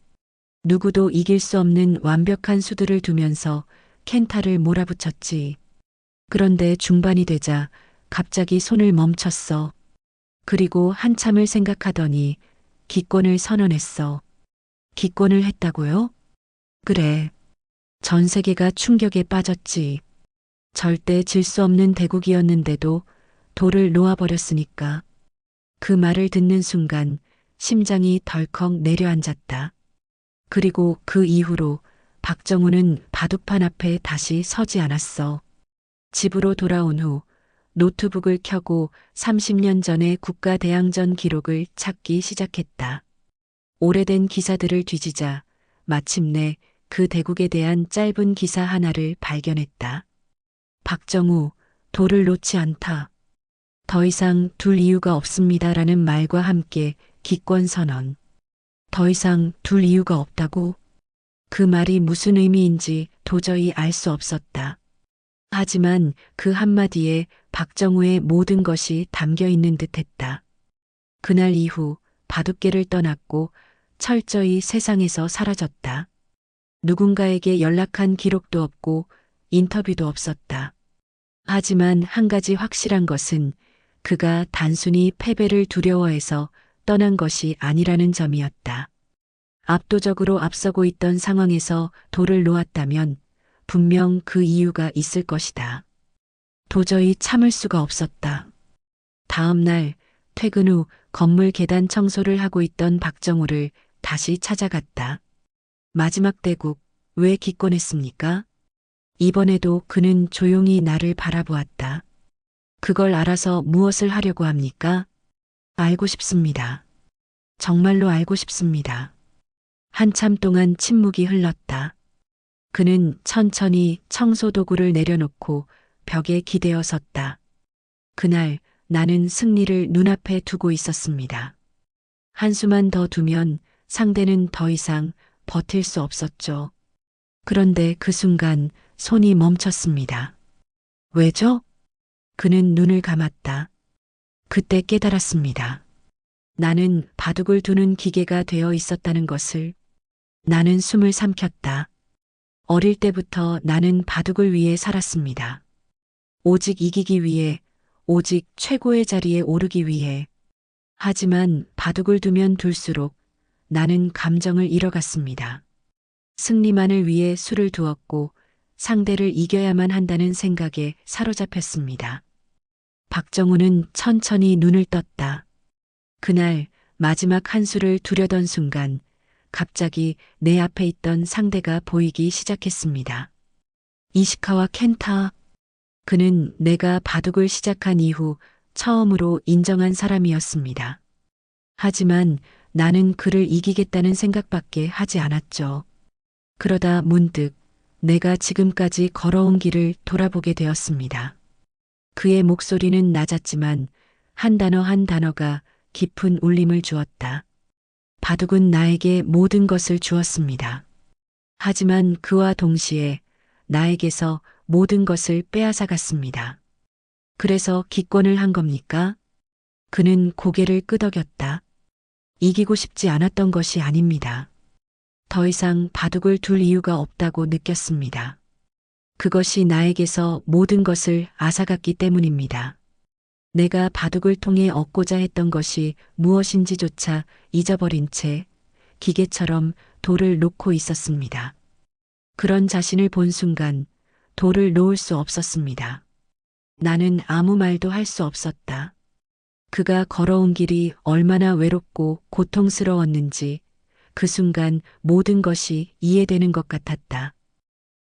누구도 이길 수 없는 완벽한 수들을 두면서 켄타를 몰아붙였지. 그런데 중반이 되자 갑자기 손을 멈췄어. 그리고 한참을 생각하더니 기권을 선언했어. 기권을 했다고요? 그래. 전 세계가 충격에 빠졌지. 절대 질 수 없는 대국이었는데도 돌을 놓아버렸으니까. 그 말을 듣는 순간 심장이 덜컥 내려앉았다. 그리고 그 이후로 박정우는 바둑판 앞에 다시 서지 않았어. 집으로 돌아온 후 노트북을 켜고 30년 전의 국가대항전 기록을 찾기 시작했다. 오래된 기사들을 뒤지자 마침내 그 대국에 대한 짧은 기사 하나를 발견했다. 박정우, 돌을 놓지 않다. 더 이상 둘 이유가 없습니다라는 말과 함께 기권 선언. 더 이상 둘 이유가 없다고? 그 말이 무슨 의미인지 도저히 알 수 없었다. 하지만 그 한마디에 박정우의 모든 것이 담겨 있는 듯 했다. 그날 이후 바둑계를 떠났고 철저히 세상에서 사라졌다. 누군가에게 연락한 기록도 없고 인터뷰도 없었다. 하지만 한 가지 확실한 것은 그가 단순히 패배를 두려워해서 떠난 것이 아니라는 점이었다. 압도적으로 앞서고 있던 상황에서 돌을 놓았다면 분명 그 이유가 있을 것이다. 도저히 참을 수가 없었다. 다음 날 퇴근 후 건물 계단 청소를 하고 있던 박정우를 다시 찾아갔다. 마지막 대국, 왜 기권했습니까? 이번에도 그는 조용히 나를 바라보았다. 그걸 알아서 무엇을 하려고 합니까? 알고 싶습니다. 정말로 알고 싶습니다. 한참 동안 침묵이 흘렀다. 그는 천천히 청소 도구를 내려놓고 벽에 기대어 섰다. 그날 나는 승리를 눈앞에 두고 있었습니다. 한수만 더 두면 상대는 더 이상 버틸 수 없었죠. 그런데 그 순간 손이 멈췄습니다. 왜죠? 그는 눈을 감았다. 그때 깨달았습니다. 나는 바둑을 두는 기계가 되어 있었다는 것을. 나는 숨을 삼켰다. 어릴 때부터 나는 바둑을 위해 살았습니다. 오직 이기기 위해, 오직 최고의 자리에 오르기 위해. 하지만 바둑을 두면 둘수록 나는 감정을 잃어갔습니다. 승리만을 위해 수를 두었고 상대를 이겨야만 한다는 생각에 사로잡혔습니다. 박정우는 천천히 눈을 떴다. 그날 마지막 한 수를 두려던 순간 갑자기 내 앞에 있던 상대가 보이기 시작했습니다. 이시카와 켄타. 그는 내가 바둑을 시작한 이후 처음으로 인정한 사람이었습니다. 하지만 나는 그를 이기겠다는 생각밖에 하지 않았죠. 그러다 문득 내가 지금까지 걸어온 길을 돌아보게 되었습니다. 그의 목소리는 낮았지만 한 단어 한 단어가 깊은 울림을 주었다. 바둑은 나에게 모든 것을 주었습니다. 하지만 그와 동시에 나에게서 모든 것을 빼앗아갔습니다. 그래서 기권을 한 겁니까? 그는 고개를 끄덕였다. 이기고 싶지 않았던 것이 아닙니다. 더 이상 바둑을 둘 이유가 없다고 느꼈습니다. 그것이 나에게서 모든 것을 앗아갔기 때문입니다. 내가 바둑을 통해 얻고자 했던 것이 무엇인지조차 잊어버린 채 기계처럼 돌을 놓고 있었습니다. 그런 자신을 본 순간 돌을 놓을 수 없었습니다. 나는 아무 말도 할 수 없었다. 그가 걸어온 길이 얼마나 외롭고 고통스러웠는지 그 순간 모든 것이 이해되는 것 같았다.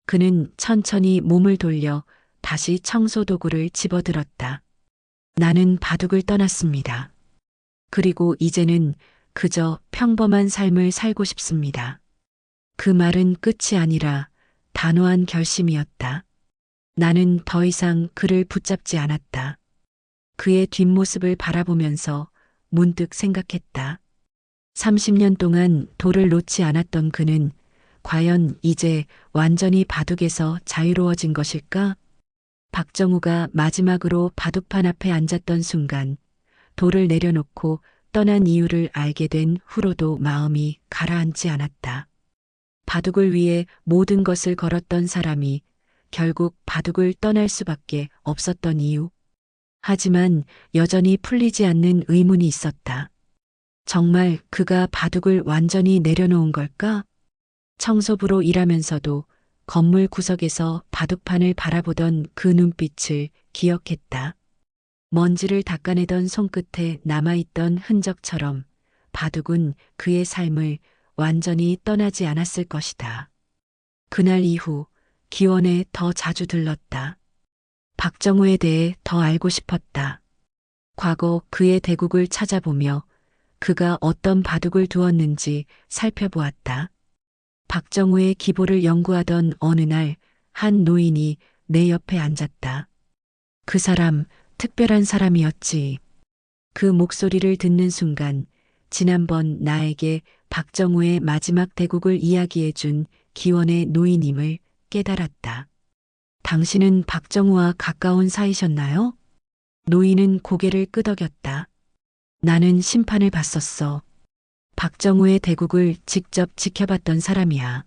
그는 천천히 몸을 돌려 다시 청소 도구를 집어들었다. 나는 바둑을 떠났습니다. 그리고 이제는 그저 평범한 삶을 살고 싶습니다. 그 말은 끝이 아니라 단호한 결심이었다. 나는 더 이상 그를 붙잡지 않았다. 그의 뒷모습을 바라보면서 문득 생각했다. 30년 동안 돌을 놓지 않았던 그는 과연 이제 완전히 바둑에서 자유로워진 것일까? 박정우가 마지막으로 바둑판 앞에 앉았던 순간 돌을 내려놓고 떠난 이유를 알게 된 후로도 마음이 가라앉지 않았다. 바둑을 위해 모든 것을 걸었던 사람이 결국 바둑을 떠날 수밖에 없었던 이유. 하지만 여전히 풀리지 않는 의문이 있었다. 정말 그가 바둑을 완전히 내려놓은 걸까? 청소부로 일하면서도 건물 구석에서 바둑판을 바라보던 그 눈빛을 기억했다. 먼지를 닦아내던 손끝에 남아있던 흔적처럼 바둑은 그의 삶을 완전히 떠나지 않았을 것이다. 그날 이후 기원에 더 자주 들렀다. 박정우에 대해 더 알고 싶었다. 과거 그의 대국을 찾아보며 그가 어떤 바둑을 두었는지 살펴보았다. 박정우의 기보를 연구하던 어느 날 한 노인이 내 옆에 앉았다. 그 사람 특별한 사람이었지. 그 목소리를 듣는 순간 지난번 나에게 박정우의 마지막 대국을 이야기해 준 기원의 노인임을 깨달았다. 당신은 박정우와 가까운 사이셨나요? 노인은 고개를 끄덕였다. 나는 심판을 봤었어. 박정우의 대국을 직접 지켜봤던 사람이야.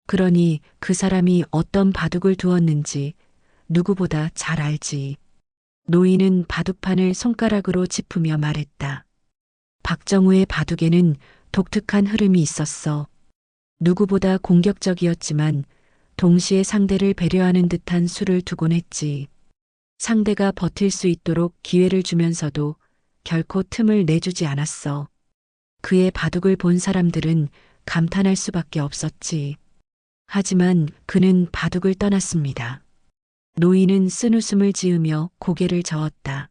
그러니 그 사람이 어떤 바둑을 두었는지 누구보다 잘 알지. 노인은 바둑판을 손가락으로 짚으며 말했다. 박정우의 바둑에는 독특한 흐름이 있었어. 누구보다 공격적이었지만 동시에 상대를 배려하는 듯한 수를 두곤 했지. 상대가 버틸 수 있도록 기회를 주면서도 결코 틈을 내주지 않았어. 그의 바둑을 본 사람들은 감탄할 수밖에 없었지. 하지만 그는 바둑을 떠났습니다. 노인은 쓴웃음을 지으며 고개를 저었다.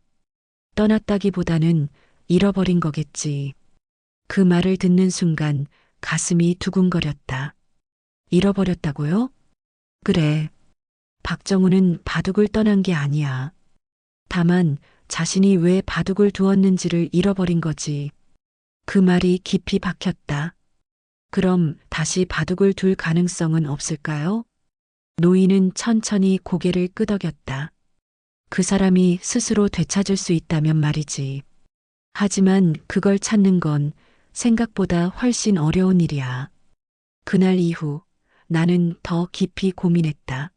떠났다기보다는 잃어버린 거겠지. 그 말을 듣는 순간 가슴이 두근거렸다. 잃어버렸다고요? 그래. 박정우는 바둑을 떠난 게 아니야. 다만 자신이 왜 바둑을 두었는지를 잃어버린 거지. 그 말이 깊이 박혔다. 그럼 다시 바둑을 둘 가능성은 없을까요? 노인은 천천히 고개를 끄덕였다. 그 사람이 스스로 되찾을 수 있다면 말이지. 하지만 그걸 찾는 건 생각보다 훨씬 어려운 일이야. 그날 이후 나는 더 깊이 고민했다.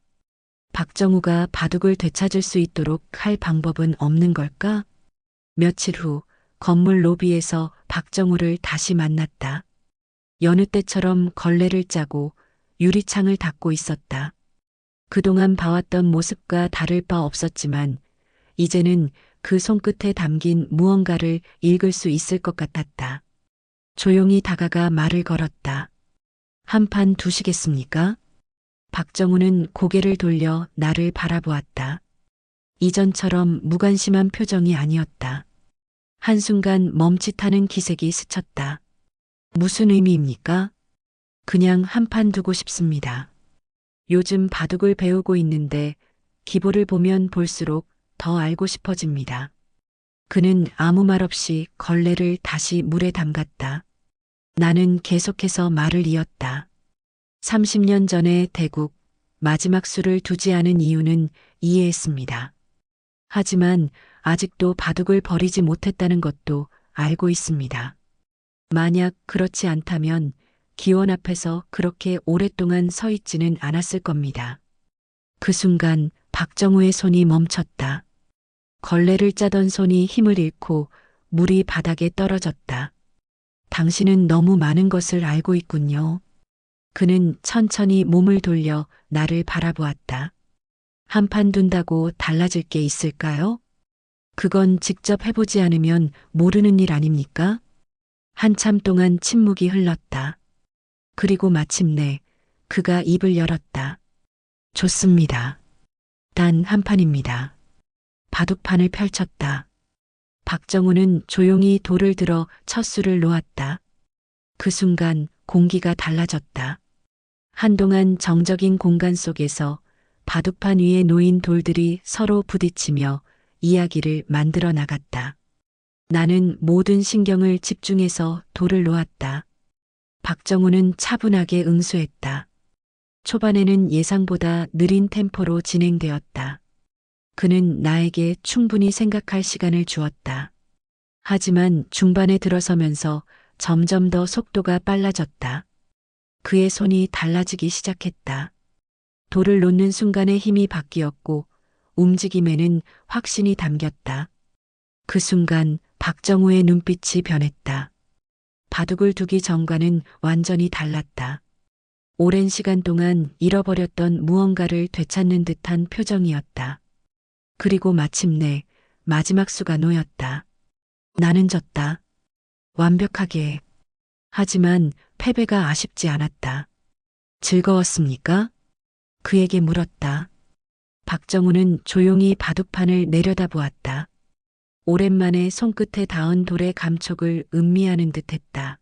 박정우가 바둑을 되찾을 수 있도록 할 방법은 없는 걸까? 며칠 후 건물 로비에서 박정우를 다시 만났다. 여느 때처럼 걸레를 짜고 유리창을 닦고 있었다. 그동안 봐왔던 모습과 다를 바 없었지만 이제는 그 손끝에 담긴 무언가를 읽을 수 있을 것 같았다. 조용히 다가가 말을 걸었다. 한 판 두시겠습니까? 박정우는 고개를 돌려 나를 바라보았다. 이전처럼 무관심한 표정이 아니었다. 한순간 멈칫하는 기색이 스쳤다. 무슨 의미입니까? 그냥 한 판 두고 싶습니다. 요즘 바둑을 배우고 있는데 기보를 보면 볼수록 더 알고 싶어집니다. 그는 아무 말 없이 걸레를 다시 물에 담갔다. 나는 계속해서 말을 이었다. 30년 전의 대국, 마지막 수를 두지 않은 이유는 이해했습니다. 하지만 아직도 바둑을 버리지 못했다는 것도 알고 있습니다. 만약 그렇지 않다면 기원 앞에서 그렇게 오랫동안 서 있지는 않았을 겁니다. 그 순간 박정우의 손이 멈췄다. 걸레를 짜던 손이 힘을 잃고 물이 바닥에 떨어졌다. 당신은 너무 많은 것을 알고 있군요. 그는 천천히 몸을 돌려 나를 바라보았다. 한 판 둔다고 달라질 게 있을까요? 그건 직접 해보지 않으면 모르는 일 아닙니까? 한참 동안 침묵이 흘렀다. 그리고 마침내 그가 입을 열었다. 좋습니다. 단 한 판입니다. 바둑판을 펼쳤다. 박정우는 조용히 돌을 들어 첫 수를 놓았다. 그 순간 공기가 달라졌다. 한동안 정적인 공간 속에서 바둑판 위에 놓인 돌들이 서로 부딪히며 이야기를 만들어 나갔다. 나는 모든 신경을 집중해서 돌을 놓았다. 박정우는 차분하게 응수했다. 초반에는 예상보다 느린 템포로 진행되었다. 그는 나에게 충분히 생각할 시간을 주었다. 하지만 중반에 들어서면서 점점 더 속도가 빨라졌다. 그의 손이 달라지기 시작했다. 돌을 놓는 순간에 힘이 바뀌었고 움직임에는 확신이 담겼다. 그 순간 박정우의 눈빛이 변했다. 바둑을 두기 전과는 완전히 달랐다. 오랜 시간 동안 잃어버렸던 무언가를 되찾는 듯한 표정이었다. 그리고 마침내 마지막 수가 놓였다. 나는 졌다. 완벽하게. 하지만 패배가 아쉽지 않았다. 즐거웠습니까? 그에게 물었다. 박정우는 조용히 바둑판을 내려다보았다. 오랜만에 손끝에 닿은 돌의 감촉을 음미하는 듯했다.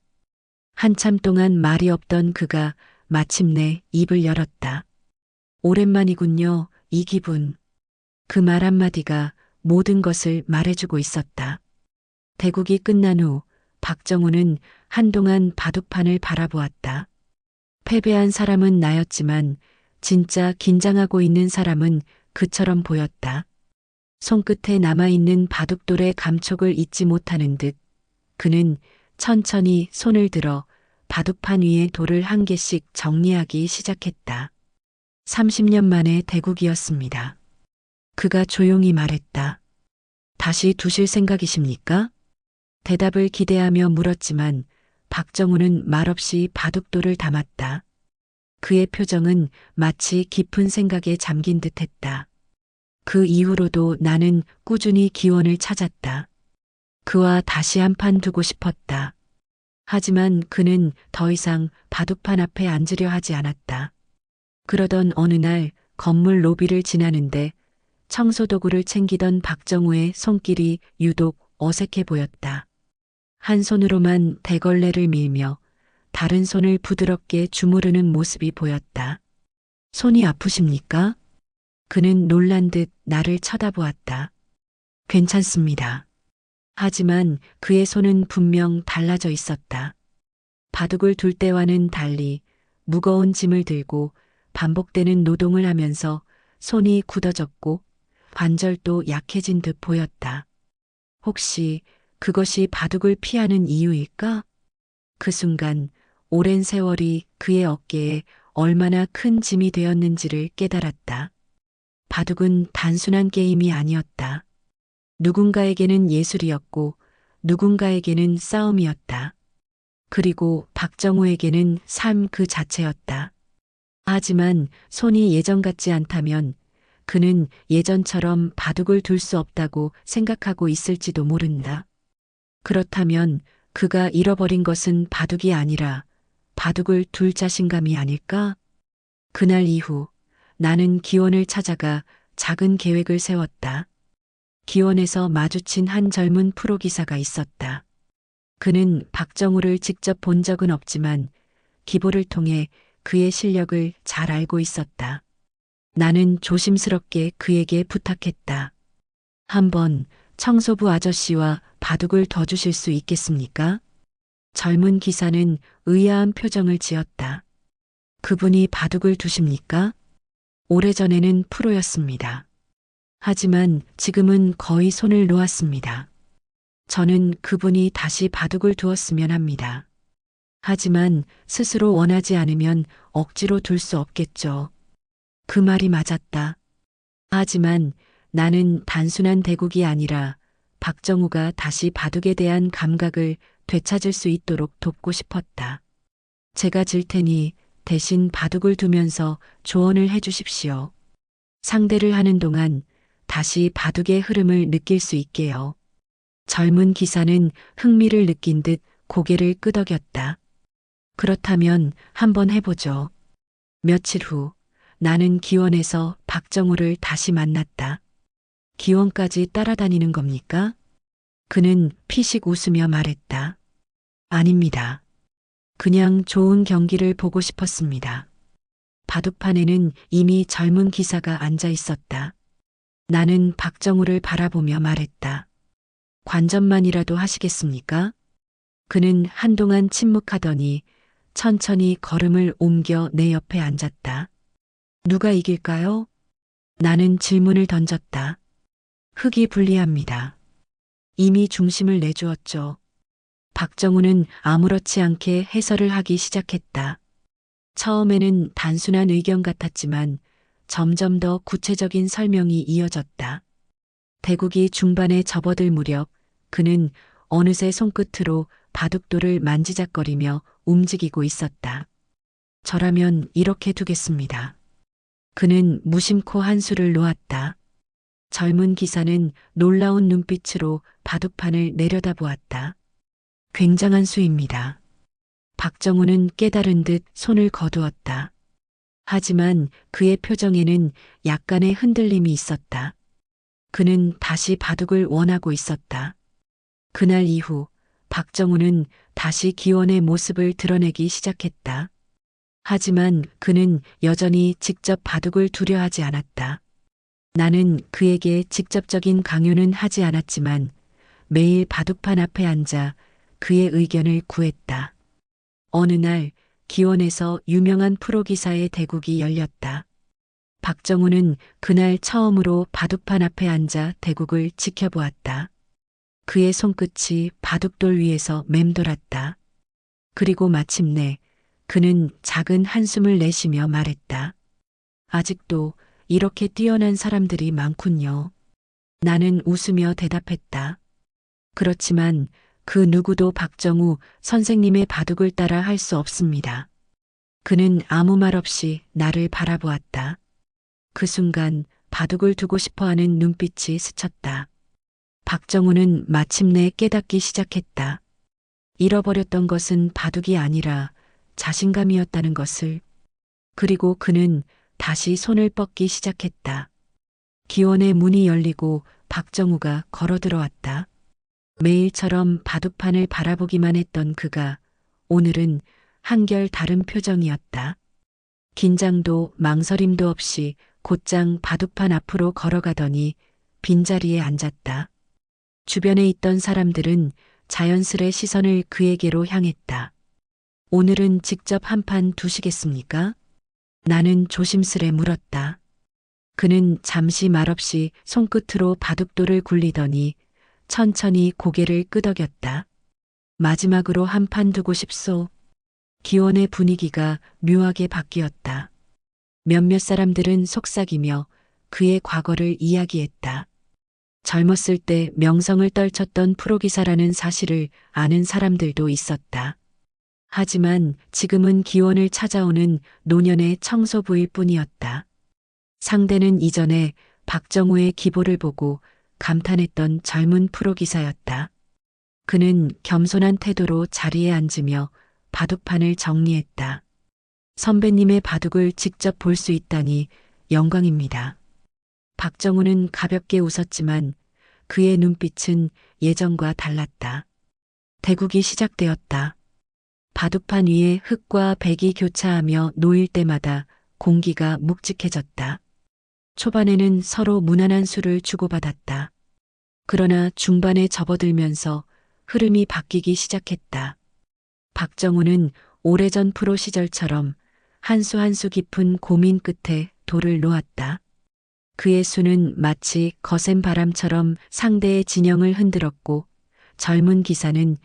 한참 동안 말이 없던 그가 마침내 입을 열었다. 오랜만이군요, 이 기분. 그 말 한마디가 모든 것을 말해주고 있었다. 대국이 끝난 후 박정우는 한동안 바둑판을 바라보았다. 패배한 사람은 나였지만 진짜 긴장하고 있는 사람은 그처럼 보였다. 손끝에 남아있는 바둑돌의 감촉을 잊지 못하는 듯 그는 천천히 손을 들어 바둑판 위에 돌을 한 개씩 정리하기 시작했다. 30년 만의 대국이었습니다. 그가 조용히 말했다. 다시 두실 생각이십니까? 대답을 기대하며 물었지만 박정우는 말없이 바둑돌을 담았다. 그의 표정은 마치 깊은 생각에 잠긴 듯했다. 그 이후로도 나는 꾸준히 기원을 찾았다. 그와 다시 한 판 두고 싶었다. 하지만 그는 더 이상 바둑판 앞에 앉으려 하지 않았다. 그러던 어느 날 건물 로비를 지나는데 청소도구를 챙기던 박정우의 손길이 유독 어색해 보였다. 한 손으로만 대걸레를 밀며 다른 손을 부드럽게 주무르는 모습이 보였다. 손이 아프십니까? 그는 놀란 듯 나를 쳐다보았다. 괜찮습니다. 하지만 그의 손은 분명 달라져 있었다. 바둑을 둘 때와는 달리 무거운 짐을 들고 반복되는 노동을 하면서 손이 굳어졌고 관절도 약해진 듯 보였다. 혹시 그것이 바둑을 피하는 이유일까? 그 순간 오랜 세월이 그의 어깨에 얼마나 큰 짐이 되었는지를 깨달았다. 바둑은 단순한 게임이 아니었다. 누군가에게는 예술이었고 누군가에게는 싸움이었다. 그리고 박정우에게는 삶 그 자체였다. 하지만 손이 예전 같지 않다면 그는 예전처럼 바둑을 둘 수 없다고 생각하고 있을지도 모른다. 그렇다면 그가 잃어버린 것은 바둑이 아니라 바둑을 둘 자신감이 아닐까? 그날 이후 나는 기원을 찾아가 작은 계획을 세웠다. 기원에서 마주친 한 젊은 프로기사가 있었다. 그는 박정우를 직접 본 적은 없지만 기보를 통해 그의 실력을 잘 알고 있었다. 나는 조심스럽게 그에게 부탁했다. 한번 청소부 아저씨와 바둑을 더 주실 수 있겠습니까? 젊은 기사는 의아한 표정을 지었다. 그분이 바둑을 두십니까? 오래전에는 프로였습니다. 하지만 지금은 거의 손을 놓았습니다. 저는 그분이 다시 바둑을 두었으면 합니다. 하지만 스스로 원하지 않으면 억지로 둘 수 없겠죠. 그 말이 맞았다. 하지만 나는 단순한 대국이 아니라 박정우가 다시 바둑에 대한 감각을 되찾을 수 있도록 돕고 싶었다. 제가 질 테니 대신 바둑을 두면서 조언을 해 주십시오. 상대를 하는 동안 다시 바둑의 흐름을 느낄 수 있게요. 젊은 기사는 흥미를 느낀 듯 고개를 끄덕였다. 그렇다면 한번 해보죠. 며칠 후 나는 기원에서 박정우를 다시 만났다. 기원까지 따라다니는 겁니까? 그는 피식 웃으며 말했다. 아닙니다. 그냥 좋은 경기를 보고 싶었습니다. 바둑판에는 이미 젊은 기사가 앉아 있었다. 나는 박정우를 바라보며 말했다. 관전만이라도 하시겠습니까? 그는 한동안 침묵하더니 천천히 걸음을 옮겨 내 옆에 앉았다. 누가 이길까요? 나는 질문을 던졌다. 흙이 불리합니다. 이미 중심을 내주었죠. 박정우는 아무렇지 않게 해설을 하기 시작했다. 처음에는 단순한 의견 같았지만 점점 더 구체적인 설명이 이어졌다. 대국이 중반에 접어들 무렵 그는 어느새 손끝으로 바둑돌을 만지작거리며 움직이고 있었다. 저라면 이렇게 두겠습니다. 그는 무심코 한수를 놓았다. 젊은 기사는 놀라운 눈빛으로 바둑판을 내려다보았다. 굉장한 수입니다. 박정우는 깨달은 듯 손을 거두었다. 하지만 그의 표정에는 약간의 흔들림이 있었다. 그는 다시 바둑을 원하고 있었다. 그날 이후 박정우는 다시 기원의 모습을 드러내기 시작했다. 하지만 그는 여전히 직접 바둑을 두려워하지 않았다. 나는 그에게 직접적인 강요는 하지 않았지만 매일 바둑판 앞에 앉아 그의 의견을 구했다. 어느 날 기원에서 유명한 프로기사의 대국이 열렸다. 박정우는 그날 처음으로 바둑판 앞에 앉아 대국을 지켜보았다. 그의 손끝이 바둑돌 위에서 맴돌았다. 그리고 마침내 그는 작은 한숨을 내쉬며 말했다. 아직도 이렇게 뛰어난 사람들이 많군요. 나는 웃으며 대답했다. 그렇지만 그 누구도 박정우 선생님의 바둑을 따라 할 수 없습니다. 그는 아무 말 없이 나를 바라보았다. 그 순간 바둑을 두고 싶어하는 눈빛이 스쳤다. 박정우는 마침내 깨닫기 시작했다. 잃어버렸던 것은 바둑이 아니라 자신감이었다는 것을. 그리고 그는 다시 손을 뻗기 시작했다. 기원의 문이 열리고 박정우가 걸어 들어왔다. 매일처럼 바둑판을 바라보기만 했던 그가 오늘은 한결 다른 표정이었다. 긴장도 망설임도 없이 곧장 바둑판 앞으로 걸어가더니 빈자리에 앉았다. 주변에 있던 사람들은 자연스레 시선을 그에게로 향했다. 오늘은 직접 한 판 두시겠습니까? 나는 조심스레 물었다. 그는 잠시 말없이 손끝으로 바둑돌을 굴리더니 천천히 고개를 끄덕였다. 마지막으로 한 판 두고 싶소. 기원의 분위기가 묘하게 바뀌었다. 몇몇 사람들은 속삭이며 그의 과거를 이야기했다. 젊었을 때 명성을 떨쳤던 프로기사라는 사실을 아는 사람들도 있었다. 하지만 지금은 기원을 찾아오는 노년의 청소부일 뿐이었다. 상대는 이전에 박정우의 기보를 보고 감탄했던 젊은 프로기사였다. 그는 겸손한 태도로 자리에 앉으며 바둑판을 정리했다. 선배님의 바둑을 직접 볼 수 있다니 영광입니다. 박정우는 가볍게 웃었지만 그의 눈빛은 예전과 달랐다. 대국이 시작되었다. 바둑판 위에 흑과 백이 교차하며 놓일 때마다 공기가 묵직해졌다. 초반에는 서로 무난한 수를 주고받았다. 그러나 중반에 접어들면서 흐름이 바뀌기 시작했다. 박정우는 오래전 프로 시절처럼 한 수 한 수 깊은 고민 끝에 돌을 놓았다. 그의 수는 마치 거센 바람처럼 상대의 진영을 흔들었고 젊은 기사는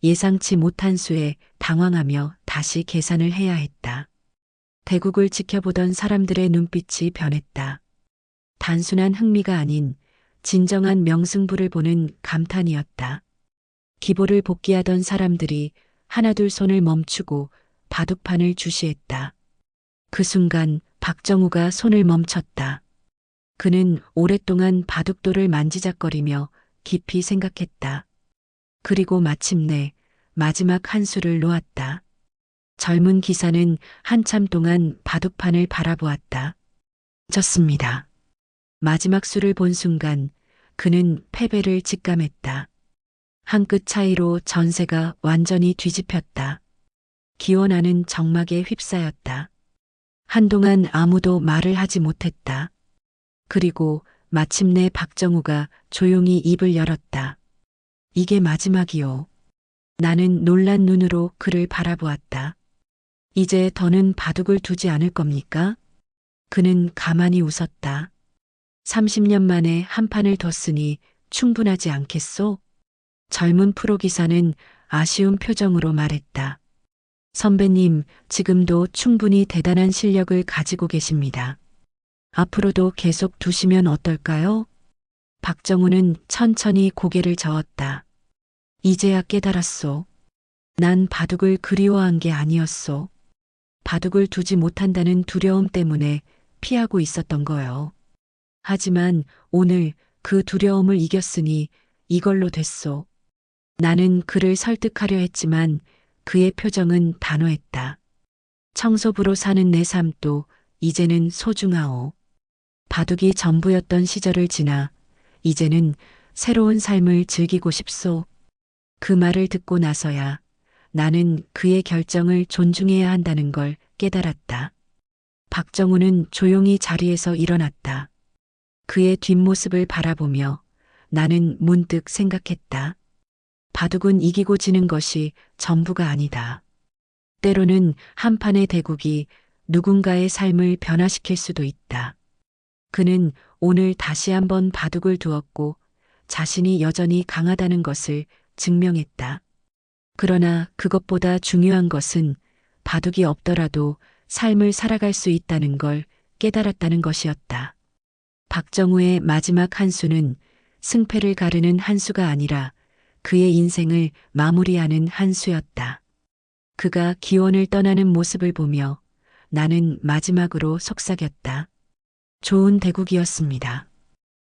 예상치 못한 수에 당황하며 다시 계산을 해야 했다. 대국을 지켜보던 사람들의 눈빛이 변했다. 단순한 흥미가 아닌 진정한 명승부를 보는 감탄이었다. 기보를 복귀하던 사람들이 하나둘 손을 멈추고 바둑판을 주시했다. 그 순간 박정우가 손을 멈췄다. 그는 오랫동안 바둑돌을 만지작거리며 깊이 생각했다. 그리고 마침내 마지막 한 수를 놓았다. 젊은 기사는 한참 동안 바둑판을 바라보았다. 졌습니다. 마지막 수를 본 순간 그는 패배를 직감했다. 한 끗 차이로 전세가 완전히 뒤집혔다. 기원아는 정막에 휩싸였다. 한동안 아무도 말을 하지 못했다. 그리고 마침내 박정우가 조용히 입을 열었다. 이게 마지막이요. 나는 놀란 눈으로 그를 바라보았다. 이제 더는 바둑을 두지 않을 겁니까? 그는 가만히 웃었다. 30년 만에 한 판을 뒀으니 충분하지 않겠소? 젊은 프로기사는 아쉬운 표정으로 말했다. 선배님, 지금도 충분히 대단한 실력을 가지고 계십니다. 앞으로도 계속 두시면 어떨까요? 박정우는 천천히 고개를 저었다. 이제야 깨달았소. 난 바둑을 그리워한 게 아니었소. 바둑을 두지 못한다는 두려움 때문에 피하고 있었던 거요. 하지만 오늘 그 두려움을 이겼으니 이걸로 됐소. 나는 그를 설득하려 했지만 그의 표정은 단호했다. 청소부로 사는 내 삶도 이제는 소중하오. 바둑이 전부였던 시절을 지나 이제는 새로운 삶을 즐기고 싶소. 그 말을 듣고 나서야 나는 그의 결정을 존중해야 한다는 걸 깨달았다. 박정우는 조용히 자리에서 일어났다. 그의 뒷모습을 바라보며 나는 문득 생각했다. 바둑은 이기고 지는 것이 전부가 아니다. 때로는 한 판의 대국이 누군가의 삶을 변화시킬 수도 있다. 그는 오늘 다시 한번 바둑을 두었고 자신이 여전히 강하다는 것을 증명했다. 그러나 그것보다 중요한 것은 바둑이 없더라도 삶을 살아갈 수 있다는 걸 깨달았다는 것이었다. 박정우의 마지막 한 수는 승패를 가르는 한 수가 아니라 그의 인생을 마무리하는 한 수였다. 그가 기원을 떠나는 모습을 보며 나는 마지막으로 속삭였다. 좋은 대국이었습니다.